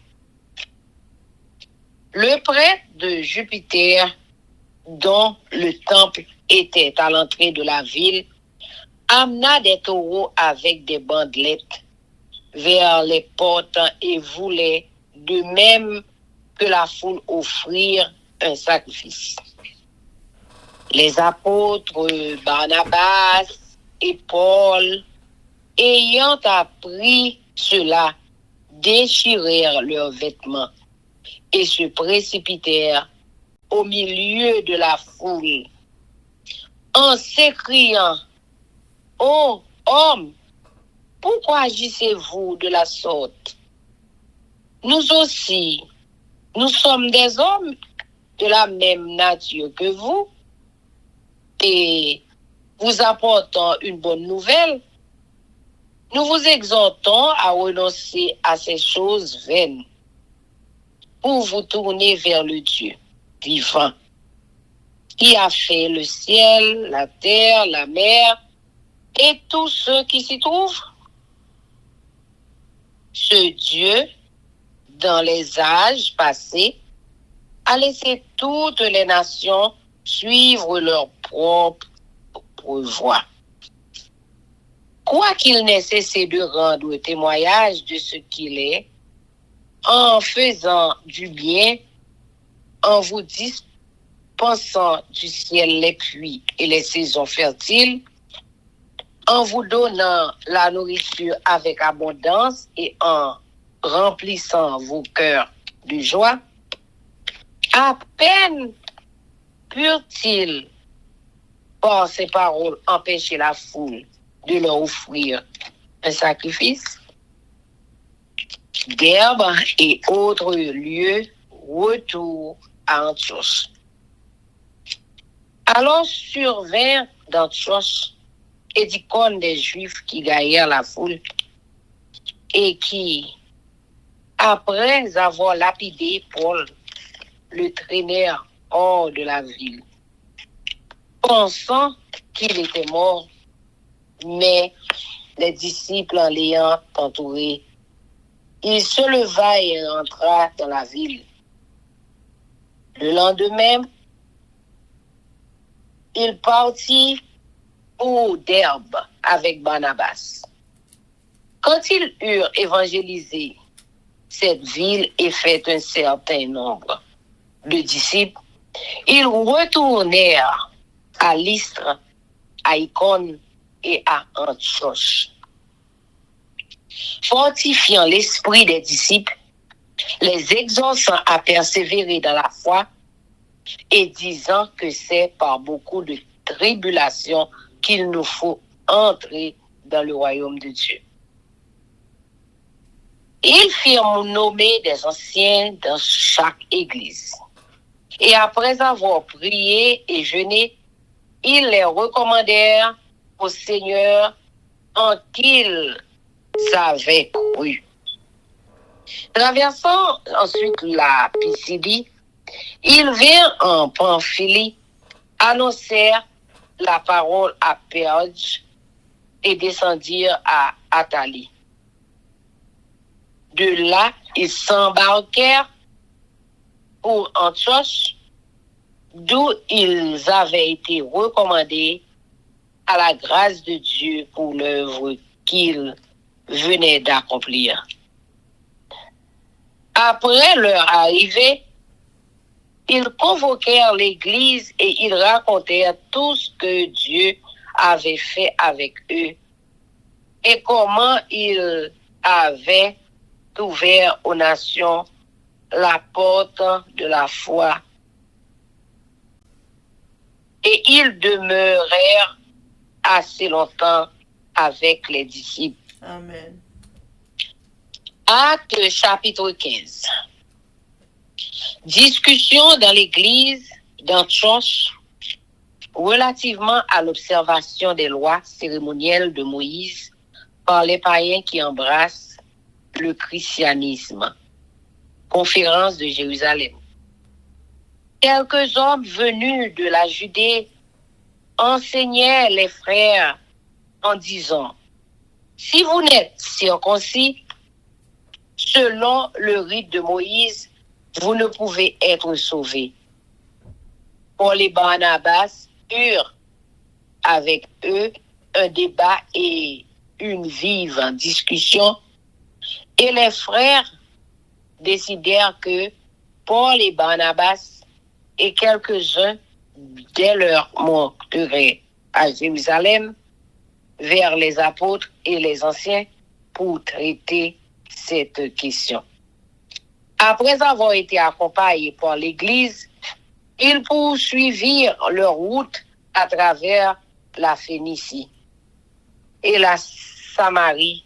Le prêtre de Jupiter, dont le temple était à l'entrée de la ville, amena des taureaux avec des bandelettes vers les portes et voulait, de même que la foule, offrir un sacrifice. Les apôtres Barnabas et Paul, ayant appris cela, déchirèrent leurs vêtements et se précipitèrent au milieu de la foule en s'écriant, « Ô hommes, pourquoi agissez-vous de la sorte? Nous aussi, nous sommes des hommes de la même nature que vous, et vous apportons une bonne nouvelle. Nous vous exhortons à renoncer à ces choses vaines pour vous tourner vers le Dieu vivant, qui a fait le ciel, la terre, la mer et tous ceux qui s'y trouvent. Ce Dieu, dans les âges passés, a laissé toutes les nations suivre leur propre voie. Quoiqu'il n'ait cessé de rendre témoignage de ce qu'il est, en faisant du bien, en vous dispensant du ciel les pluies et les saisons fertiles, en vous donnant la nourriture avec abondance et en remplissant vos cœurs de joie, à peine purent-ils, par ces paroles, empêcher la foule de leur offrir un sacrifice d'herbe et autres lieux, retour à Antioche. Alors survinrent d'Antioche édicônes des Juifs qui gagnèrent la foule et qui, après avoir lapidé Paul, le traînèrent hors de la ville, pensant qu'il était mort, mais les disciples en l'ayant entouré, il se leva et entra dans la ville. Le lendemain, il partit pour Derbe avec Barnabas. Quand ils eurent évangélisé cette ville et fait un certain nombre de disciples, ils retournèrent à Lystre, à Icône et à Antioche. Fortifiant l'esprit des disciples, les exhortant à persévérer dans la foi et disant que c'est par beaucoup de tribulations qu'il nous faut entrer dans le royaume de Dieu. Ils firent nommer des anciens dans chaque église. Et après avoir prié et jeûné, ils les recommandèrent au Seigneur en qu'ils avaient cru. Traversant ensuite la Pisidie, ils vinrent en Pamphylie, annoncèrent la parole à Perge et descendirent à Athalie. De là, ils s'embarquèrent pour Antioche, d'où ils avaient été recommandés à la grâce de Dieu pour l'œuvre qu'ils venaient d'accomplir. Après leur arrivée, ils convoquèrent l'Église et ils racontèrent tout ce que Dieu avait fait avec eux et comment il avait ouvert aux nations la porte de la foi. Et ils demeurèrent assez longtemps avec les disciples. Amen. Acte chapitre 15. Discussion dans l'église d'Antioche relativement à l'observation des lois cérémonielles de Moïse par les païens qui embrassent le christianisme. Conférence de Jérusalem. Quelques hommes venus de la Judée enseignaient les frères en disant: si vous n'êtes circoncis, selon le rite de Moïse, vous ne pouvez être sauvés. Paul et Barnabas eurent avec eux un débat et une vive discussion, et les frères décidèrent que Paul et Barnabas et quelques-uns, dès leur monteraient à Jérusalem vers les apôtres et les anciens pour traiter cette question. Après avoir été accompagnés par l'Église, ils poursuivirent leur route à travers la Phénicie et la Samarie,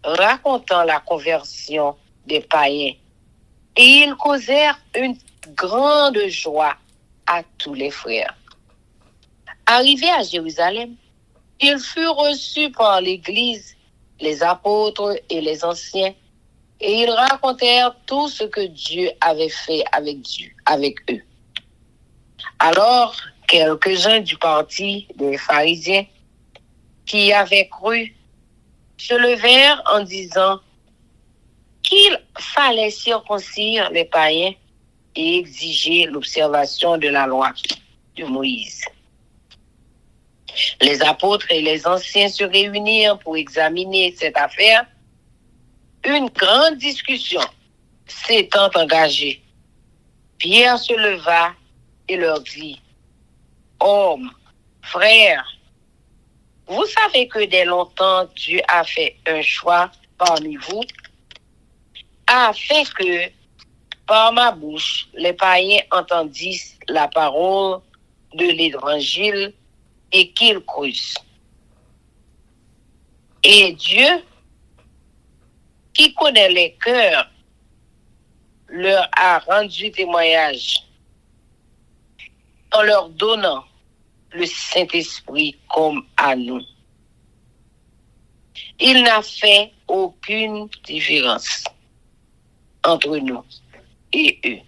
racontant la conversion des païens. Et ils causèrent une grande joie à tous les frères. Arrivés à Jérusalem, ils furent reçus par l'Église, les apôtres et les anciens, et ils racontèrent tout ce que Dieu avait fait avec eux. Alors, quelques-uns du parti des pharisiens qui avaient cru se levèrent en disant qu'il fallait circoncire les païens et exiger l'observation de la loi de Moïse. Les apôtres et les anciens se réunirent pour examiner cette affaire. Une grande discussion s'étant engagée, Pierre se leva et leur dit: hommes, frères, vous savez que dès longtemps Dieu a fait un choix parmi vous, afin que par ma bouche les païens entendissent la parole de l'Évangile et qu'ils croient. Et Dieu, qui connaît les cœurs, leur a rendu témoignage en leur donnant le Saint-Esprit comme à nous. Il n'a fait aucune différence entre nous et eux,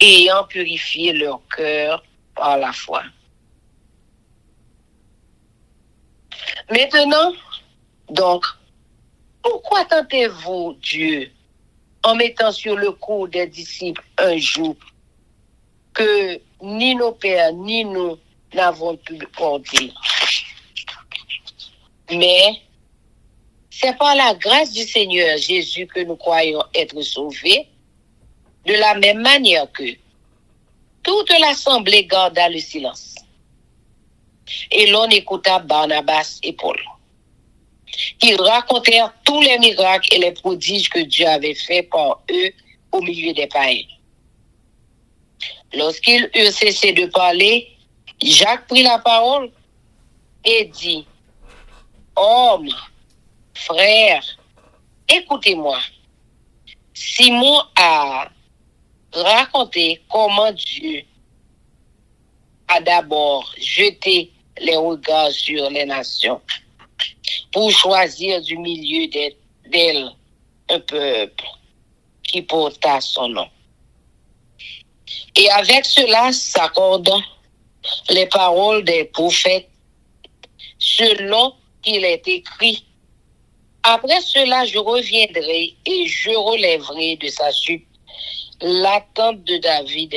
ayant purifié leur cœur par la foi. Maintenant, donc, pourquoi tentez-vous Dieu en mettant sur le cou des disciples un joug que ni nos pères ni nous n'avons pu porter? Mais c'est par la grâce du Seigneur Jésus que nous croyons être sauvés, de la même manière que toute l'assemblée garda le silence. Et l'on écouta Barnabas et Paul. Ils racontèrent tous les miracles et les prodiges que Dieu avait faits par eux au milieu des païens. Lorsqu'ils eurent cessé de parler, Jacques prit la parole et dit: hommes, frères, écoutez-moi. Simon a raconté comment Dieu a d'abord jeté les regards sur les nations pour choisir du milieu d'elles un peuple qui porta son nom. Et avec cela s'accordent les paroles des prophètes selon qu'il est écrit: Après cela, je reviendrai et je relèverai de sa chute la tente de David.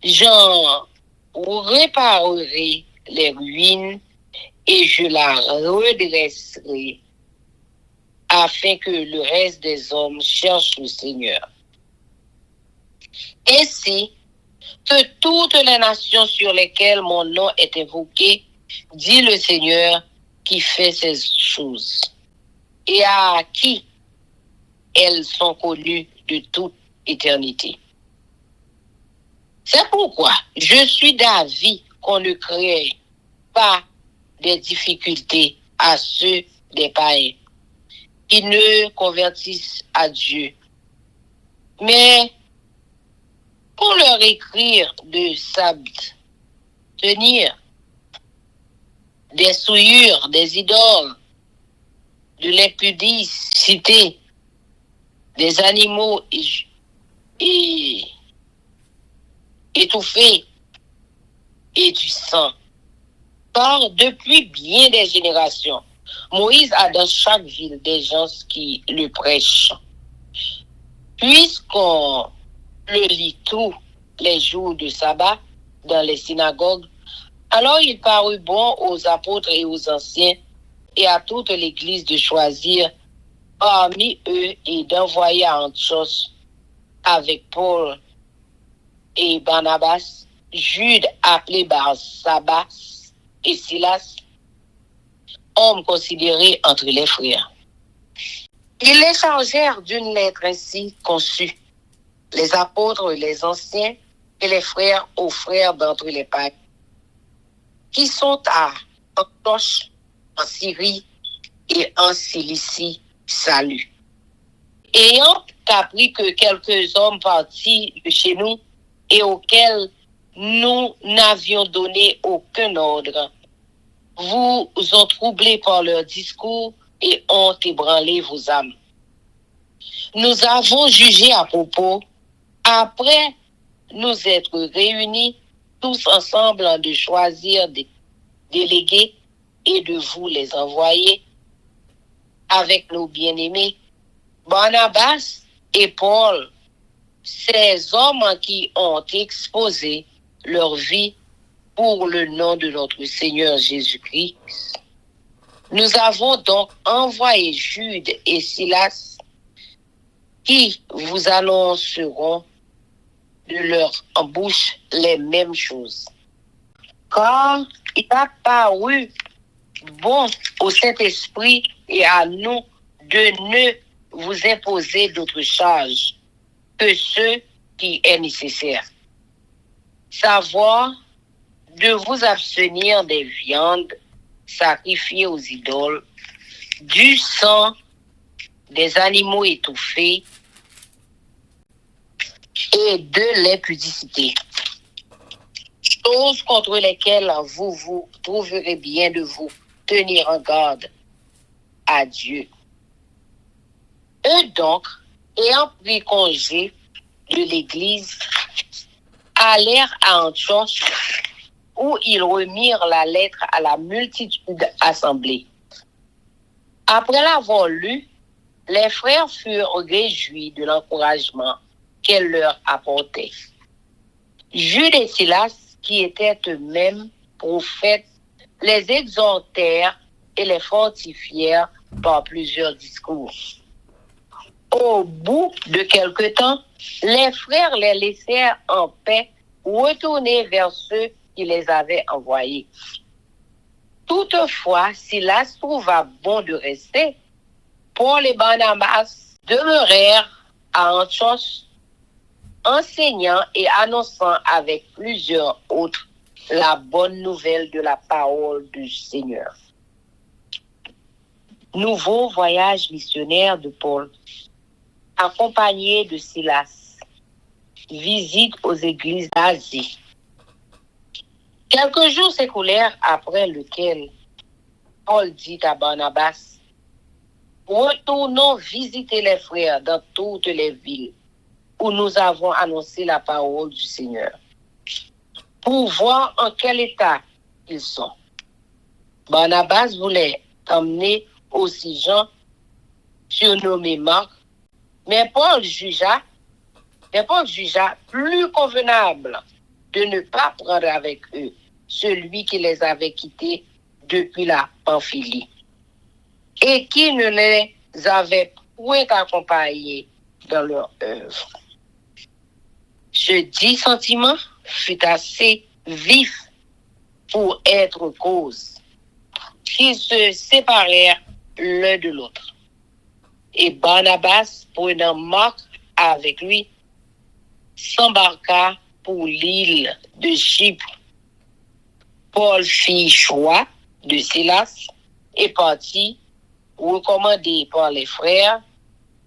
J'en réparerai les ruines et je la redresserai afin que le reste des hommes cherche le Seigneur. Ainsi que toutes les nations sur lesquelles mon nom est invoqué, dit le Seigneur qui fait ces choses, et à qui elles sont connues de toute éternité. C'est pourquoi je suis d'avis qu'on ne crée pas des difficultés à ceux des païens qui ne convertissent à Dieu, mais pour leur écrire de s'abstenir des souillures, des idoles, de l'impudicité, des animaux étouffés et du sang. Car depuis bien des générations, Moïse a dans chaque ville des gens qui le prêchent. Puisqu'on le lit tous les jours de sabbat dans les synagogues, alors il parut bon aux apôtres et aux anciens et à toute l'Église de choisir parmi eux et d'envoyer à Antioche avec Paul et Barnabas, Jude appelé Barsabas et Silas, hommes considérés entre les frères. Ils les chargèrent d'une lettre ainsi conçue. Les apôtres, les anciens et les frères aux frères d'entre les païens, qui sont à Antioche, en Syrie et en Cilicie, salut. Ayant appris que quelques hommes partis de chez nous et auxquels nous n'avions donné aucun ordre, vous ont troublé par leur discours et ont ébranlé vos âmes. Nous avons jugé à propos, après nous être réunis tous ensemble, de choisir des délégués et de vous les envoyer avec nos bien-aimés, Barnabas et Paul, ces hommes qui ont exposé leur vie pour le nom de notre Seigneur Jésus-Christ. Nous avons donc envoyé Jude et Silas qui vous annonceront de leur bouche les mêmes choses. Car il a paru bon au Saint-Esprit et à nous de ne vous imposer d'autres charges que ce qui est nécessaire. Savoir de vous abstenir des viandes sacrifiées aux idoles, du sang, des animaux étouffés et de l'impudicité. Choses contre lesquelles vous trouverez bien de vous tenir en garde à Dieu. Eux donc, ayant pris congé de l'Église, allèrent à Antioche, où ils remirent la lettre à la multitude assemblée. Après l'avoir lue, les frères furent réjouis de l'encouragement qu'elle leur apportait. Jude et Silas, qui étaient eux-mêmes prophètes, les exhortèrent et les fortifièrent par plusieurs discours. Au bout de quelque temps, les frères les laissèrent en paix, retourner vers ceux qui les avaient envoyés. Toutefois, Silas trouva bon de rester, Paul et Barnabas demeurèrent à Antioche, enseignant et annonçant avec plusieurs autres la bonne nouvelle de la parole du Seigneur. Nouveau voyage missionnaire de Paul, accompagné de Silas. Visite aux églises d'Asie. Quelques jours s'écoulèrent après lequel Paul dit à Barnabas: retournons visiter les frères dans toutes les villes où nous avons annoncé la parole du Seigneur, pour voir en quel état ils sont. Barnabas voulait emmener aussi Jean, surnommé Marc, mais Paul jugea plus convenable de ne pas prendre avec eux celui qui les avait quittés depuis la Pamphylie et qui ne les avait point accompagnés dans leur œuvre. Ce dissentiment fut assez vif pour être cause qu'ils se séparèrent l'un de l'autre. Et Barnabas, prenant Marc avec lui, s'embarqua pour l'île de Chypre. Paul fit choix de Silas et partit, recommandé par les frères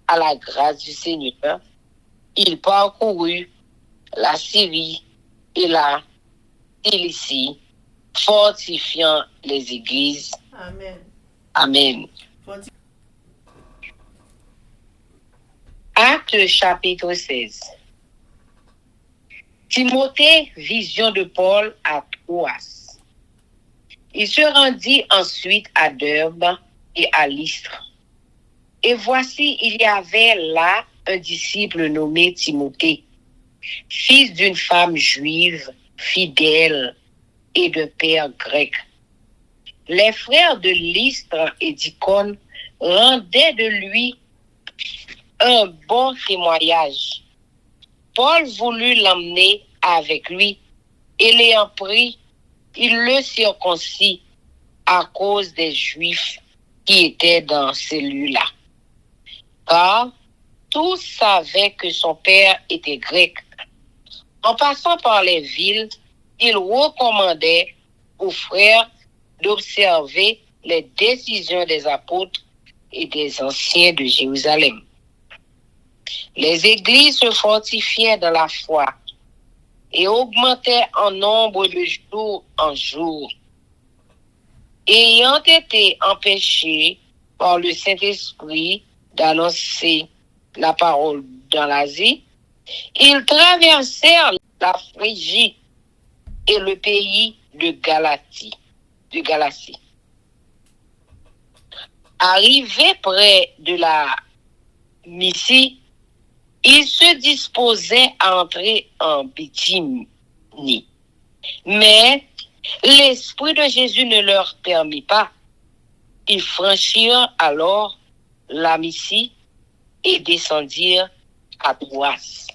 à la grâce du Seigneur. Il parcourut la Syrie et la Cilicie, fortifiant les églises. Amen. Amen. Acte chapitre 16. Timothée, vision de Paul à Troas. Il se rendit ensuite à Derbe et à Lystre. Et voici, il y avait là un disciple nommé Timothée, fils d'une femme juive, fidèle et de père grec. Les frères de Lystre et d'Icône rendaient de lui un bon témoignage. Paul voulut l'emmener avec lui et l'ayant pris, il le circoncit à cause des Juifs qui étaient dans celui-là. Car tous savaient que son père était grec. En passant par les villes, il recommandait aux frères d'observer les décisions des apôtres et des anciens de Jérusalem. Les églises se fortifiaient dans la foi et augmentaient en nombre de jour en jour. Ayant été empêchés par le Saint-Esprit d'annoncer la parole dans l'Asie, ils traversèrent la Phrygie et le pays de Galatie. Arrivés près de la Mysie, ils se disposaient à entrer en Bithynie. Mais l'Esprit de Jésus ne leur permit pas. Ils franchirent alors la Mysie et descendirent à Troas.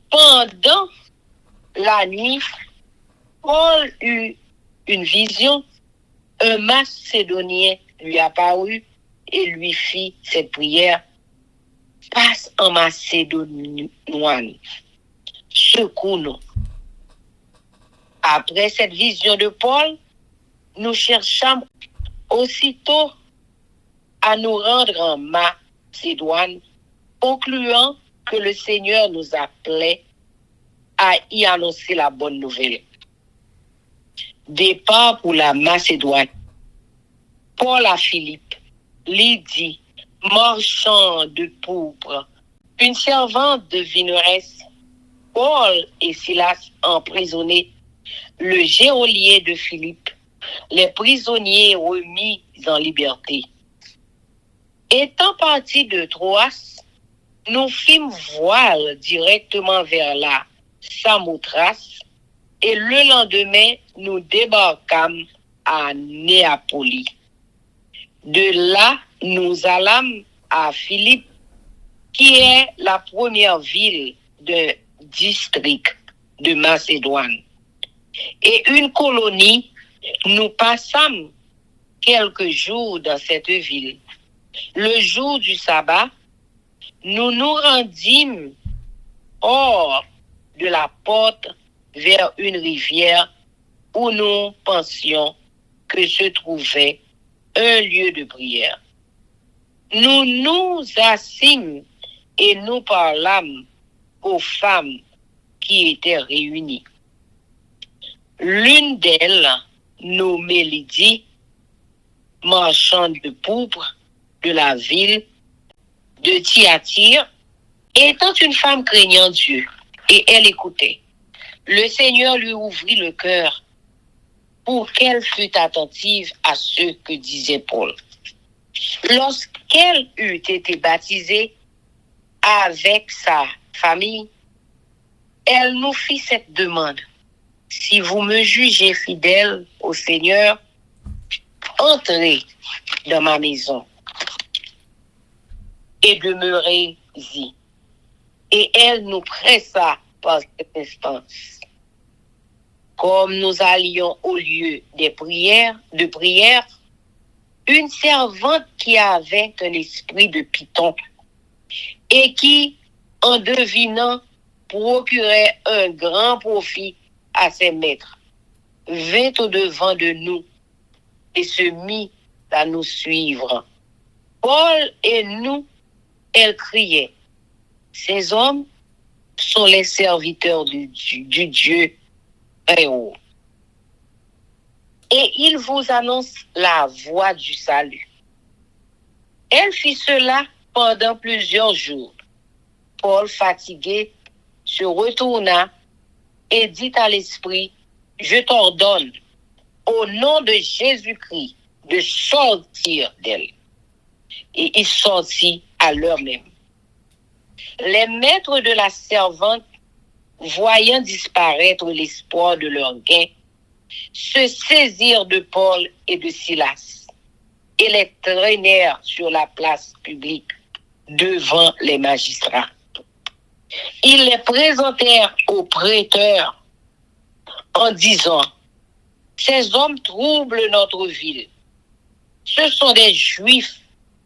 Pendant la nuit, Paul eut une vision. Un Macédonien lui apparut et lui fit cette prière. Passe en Macédoine, secours-nous. Après cette vision de Paul, nous cherchâmes aussitôt à nous rendre en Macédoine, concluant que le Seigneur nous appelait à y annoncer la bonne nouvelle. Départ pour la Macédoine. Paul à Philippe, Lydie, marchand de pourpre, une servante de Vineresse, Paul et Silas emprisonnés, le geôlier de Philippe, les prisonniers remis en liberté. Étant partis de Troas, nous fîmes voile directement vers la Samothrace et le lendemain, nous débarquâmes à Néapolis. De là, nous allâmes à Philippe, qui est la première ville de district de Macédoine. Et une colonie, nous passâmes quelques jours dans cette ville. Le jour du sabbat, nous nous rendîmes hors de la porte vers une rivière où nous pensions que se trouvait un lieu de prière. Nous nous assîmes et nous parlâmes aux femmes qui étaient réunies. L'une d'elles, nommée Lydie, marchande de pourpre de la ville de Thyatire, étant une femme craignant Dieu, et elle écoutait. Le Seigneur lui ouvrit le cœur pour qu'elle fût attentive à ce que disait Paul. Lorsqu'elle eut été baptisée avec sa famille, elle nous fit cette demande. Si vous me jugez fidèle au Seigneur, entrez dans ma maison et demeurez-y. Et elle nous pressa par cette instance. Comme nous allions au lieu de prière, une servante qui avait un esprit de python et qui, en devinant, procurait un grand profit à ses maîtres, vint au-devant de nous et se mit à nous suivre. Paul et nous, elle criait, ces hommes sont les serviteurs du Dieu très haut. Et ils vous annoncent la voie du salut. Elle fit cela pendant plusieurs jours. Paul, fatigué, se retourna et dit à l'esprit, je t'ordonne, au nom de Jésus-Christ, de sortir d'elle. Et il sortit à l'heure même. Les maîtres de la servante, voyant disparaître l'espoir de leur gain, se saisirent de Paul et de Silas et les traînèrent sur la place publique devant les magistrats. Ils les présentèrent aux prêteurs en disant, ces hommes troublent notre ville. Ce sont des Juifs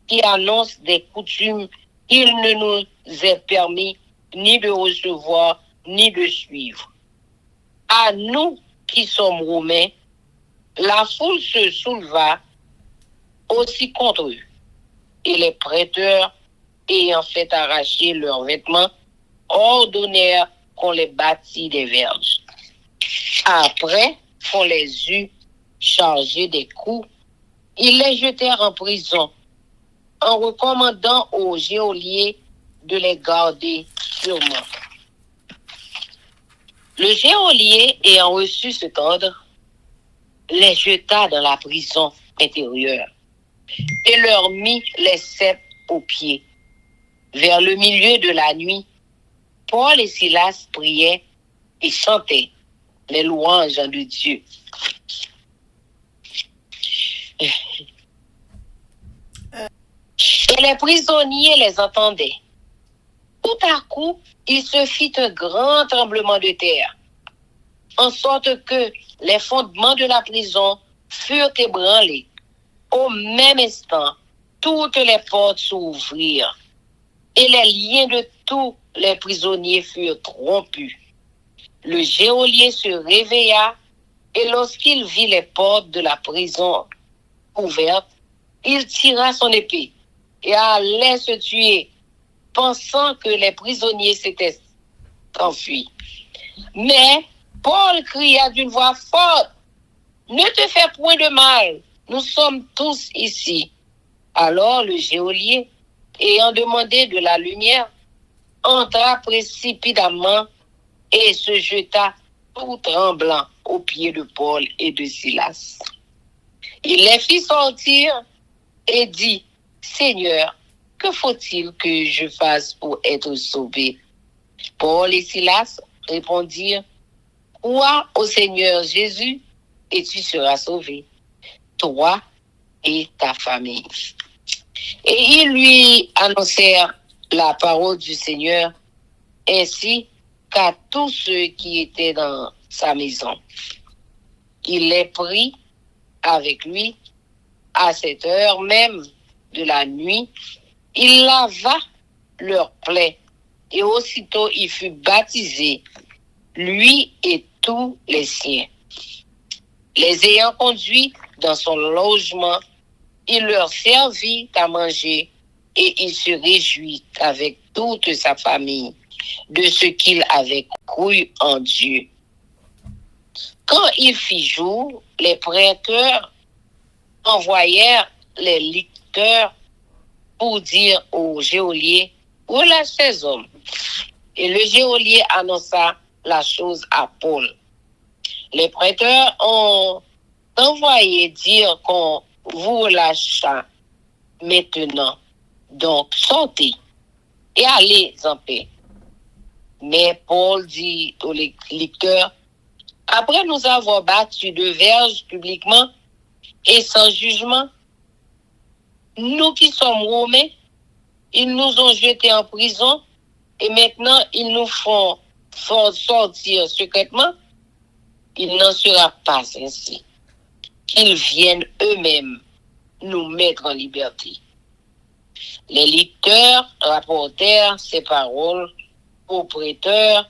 qui annoncent des coutumes qu'il ne nous est permis ni de recevoir ni de suivre. À nous qui sommes Romains, la foule se souleva aussi contre eux. Et les prêteurs, ayant fait arracher leurs vêtements, ordonnèrent qu'on les bâtît des verges. Après qu'on les eut chargés des coups, ils les jetèrent en prison, en recommandant aux geôliers de les garder sûrement. Le geôlier, ayant reçu cet ordre, les jeta dans la prison intérieure et leur mit les ceps aux pieds. Vers le milieu de la nuit, Paul et Silas priaient et chantaient les louanges de Dieu. Et les prisonniers les entendaient. Tout à coup, il se fit un grand tremblement de terre, en sorte que les fondements de la prison furent ébranlés. Au même instant, toutes les portes s'ouvrirent et les liens de tous les prisonniers furent rompus. Le geôlier se réveilla et lorsqu'il vit les portes de la prison ouvertes, il tira son épée et allait se tuer, pensant que les prisonniers s'étaient enfuis. Mais Paul cria d'une voix forte, « Ne te fais point de mal, nous sommes tous ici. » Alors le geôlier, ayant demandé de la lumière, entra précipitamment et se jeta tout tremblant aux pieds de Paul et de Silas. Il les fit sortir et dit, « Seigneur, que faut-il que je fasse pour être sauvé? » Paul et Silas répondirent, « Crois au Seigneur Jésus et tu seras sauvé, toi et ta famille. » Et ils lui annoncèrent la parole du Seigneur ainsi qu'à tous ceux qui étaient dans sa maison. Il les prit avec lui à cette heure même de la nuit. Il lava leurs plaies et aussitôt il fut baptisé, lui et tous les siens. Les ayant conduits dans son logement, il leur servit à manger et il se réjouit avec toute sa famille de ce qu'il avait cru en Dieu. Quand il fit jour, les prêteurs envoyèrent les licteurs pour dire au geôlier, relâche ces hommes. Et le geôlier annonça la chose à Paul. Les prêteurs ont envoyé dire qu'on vous relâcha, maintenant. Donc, sortez et allez en paix. Mais Paul dit aux lecteurs, après nous avoir battus de verges publiquement et sans jugement, nous qui sommes Romains, ils nous ont jetés en prison et maintenant ils nous font sortir secrètement. Il n'en sera pas ainsi. Qu'ils viennent eux-mêmes nous mettre en liberté. Les lecteurs rapportèrent ces paroles aux prêteurs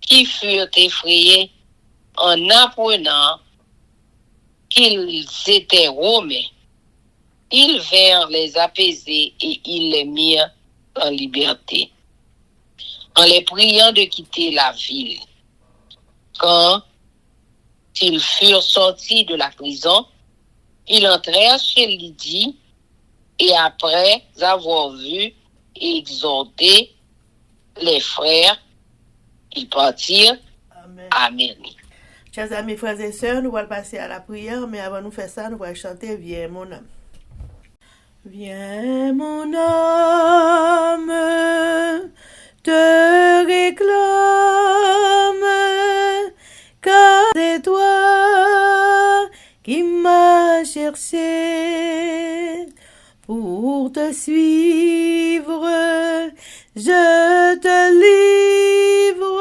qui furent effrayés en apprenant qu'ils étaient Romains. Ils vinrent les apaiser et ils les mirent en liberté, en les priant de quitter la ville. Quand ils furent sortis de la prison, ils entrèrent chez Lydie et après avoir vu et exhorté les frères, ils partirent. Amen. Amen. Chers amis, frères et sœurs, nous allons passer à la prière, mais avant de faire ça, nous allons chanter Viens mon âme. Viens mon âme, te réclame, car c'est toi qui m'as cherché. Pour te suivre, je te livre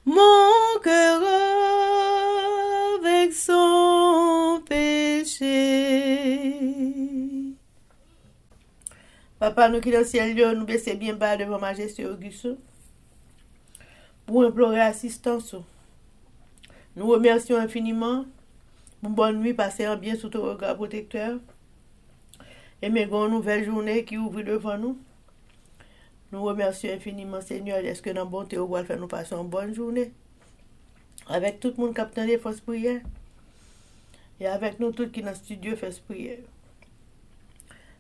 mon cœur avec son péché. Papa, nous qui dans le ciel, nous baissons bien bas devant Majesté Auguste pour implorer assistance. Nous remercions infiniment pour une bonne nuit passée en bien sous ton regard protecteur. Et mais une nouvelle journée qui ouvre devant nous. Nous remercions infiniment, Seigneur, est-ce que dans bonté, on va faire nous passer une bonne journée. Avec tout le monde qui a des fausses prières. Et avec nous tous qui dans le studio fait prière.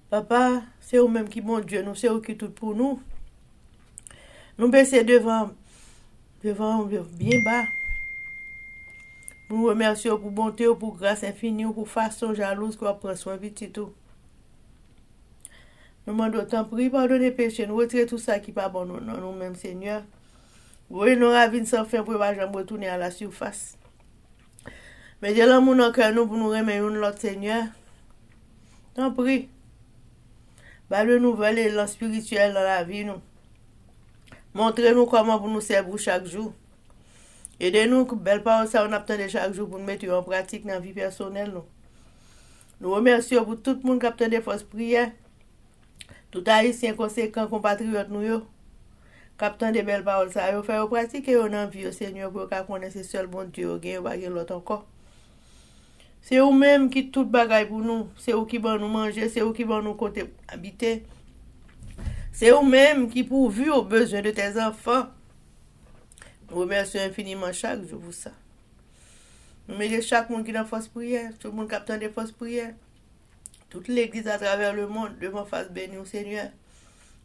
Papa, c'est vous-même qui bon Dieu, nous c'est vous qui tout pour nous. Nous baissons devant bien bas. Nous remercions pour bonté, pour grâce infinie, pour façon jalouse qu'on prend soin de tout. Nous demandons tant prie, pardonnez péché, nous retirons tout ça qui n'est pas bon nous-mêmes, Seigneur. Oui, nous ravines sans fin pour ne pas jamais retourner à la surface. Mais Dieu l'amour dans le cœur nous pour nous remettre l'autre, Seigneur. Tant prie. Bah, le nouvel élan spirituel dans la vie, nous. Montrez-nous comment pour nous servir chaque jour. Aidez-nous, belle parole, ça on attend chaque jour pour nous mettre en pratique dans la vie personnelle, nous. Nous remercions pour tout le monde qui attend des fausses prières. Tout haïtien conséquent, compatriotes nous, captant des belles paroles, ça yo faire pratiquer yo dans vie, Seigneur, pour qu'on connaisse seul bon Dieu, gagne pas l'autre encore. C'est vous même qui tout bagaille pour nous, c'est vous qui vont nous manger, c'est vous qui vont nous côté habiter. C'est vous même qui pourvu aux besoins de tes enfants. Nous remercions infiniment chaque jour pour ça. Nous mettons chaque monde qui est dans fausse prière, tout le monde captant des fausses prières. Toute l'église à travers le monde, devant face béni au Seigneur.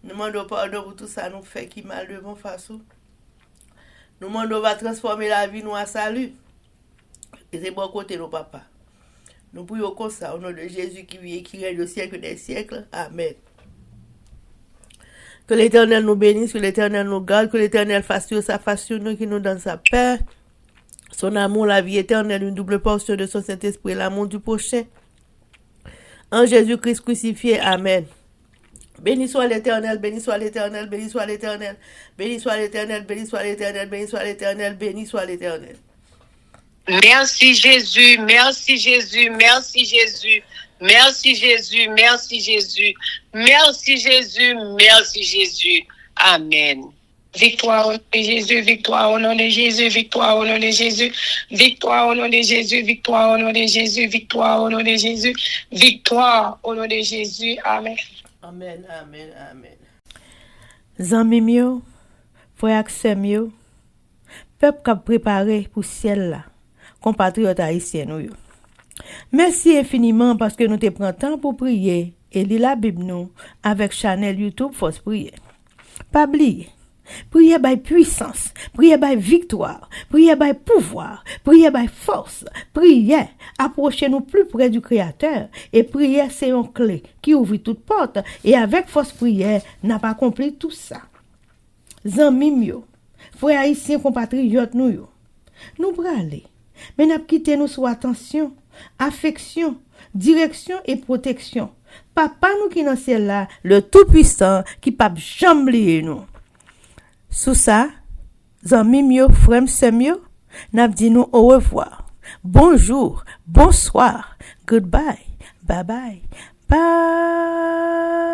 Nous demandons pardon pour tout ça, nous fait qui mal devant face. Nous demandons va transformer la vie nous à salut. Et c'est bon côté nos papas. Nous prions comme ça, au nom de Jésus qui vit et qui règne au siècle des siècles. Amen. Que l'Éternel nous bénisse, que l'Éternel nous garde, que l'Éternel fasse sur sa face sur nous, qui nous donne sa paix, son amour, la vie éternelle, une double portion de son Saint-Esprit, l'amour du prochain. En Jésus-Christ crucifié, Amen. Béni soit l'Éternel, béni soit l'Éternel, béni soit l'Éternel, béni soit l'Éternel, béni soit l'Éternel, béni soit l'Éternel, béni soit l'Éternel. Merci Jésus, merci Jésus, merci Jésus, merci Jésus, merci Jésus, merci Jésus, merci Jésus. Amen. Victoire au nom de Jésus, victoire au nom de Jésus, victoire au nom de Jésus, victoire au nom de Jésus, victoire au nom de Jésus, victoire au nom de Jésus, victoire au nom de Jésus. Amen. Amen, amen, amen. Zanmi mio, frère Axem yo, peuple qui a préparé pour ciel là, compatriotes haïtiens nous. Merci infiniment parce que nous te prenons temps pour prier et lire la Bible nous avec channel YouTube Force Prière. Pas oublier. Prière by puissance, prière by victoire, prière by pouvoir, prière by force, prière, approchez-nous plus près du Créateur, et prière c'est une clé qui ouvre toute porte, et avec force prière, n'a pas accompli tout ça. Zanmim yo, frères haïtiens compatriotes nous yo, nous bralé, mais n'a quitté nous sous attention, affection, direction et protection. Papa nous qui dans ciel là, le tout-puissant, qui pas jamais nous. Sous ça, zanmim yo, frère sèm yo, n'a dit nous au revoir. Bonjour, bonsoir, goodbye, bye bye, bye.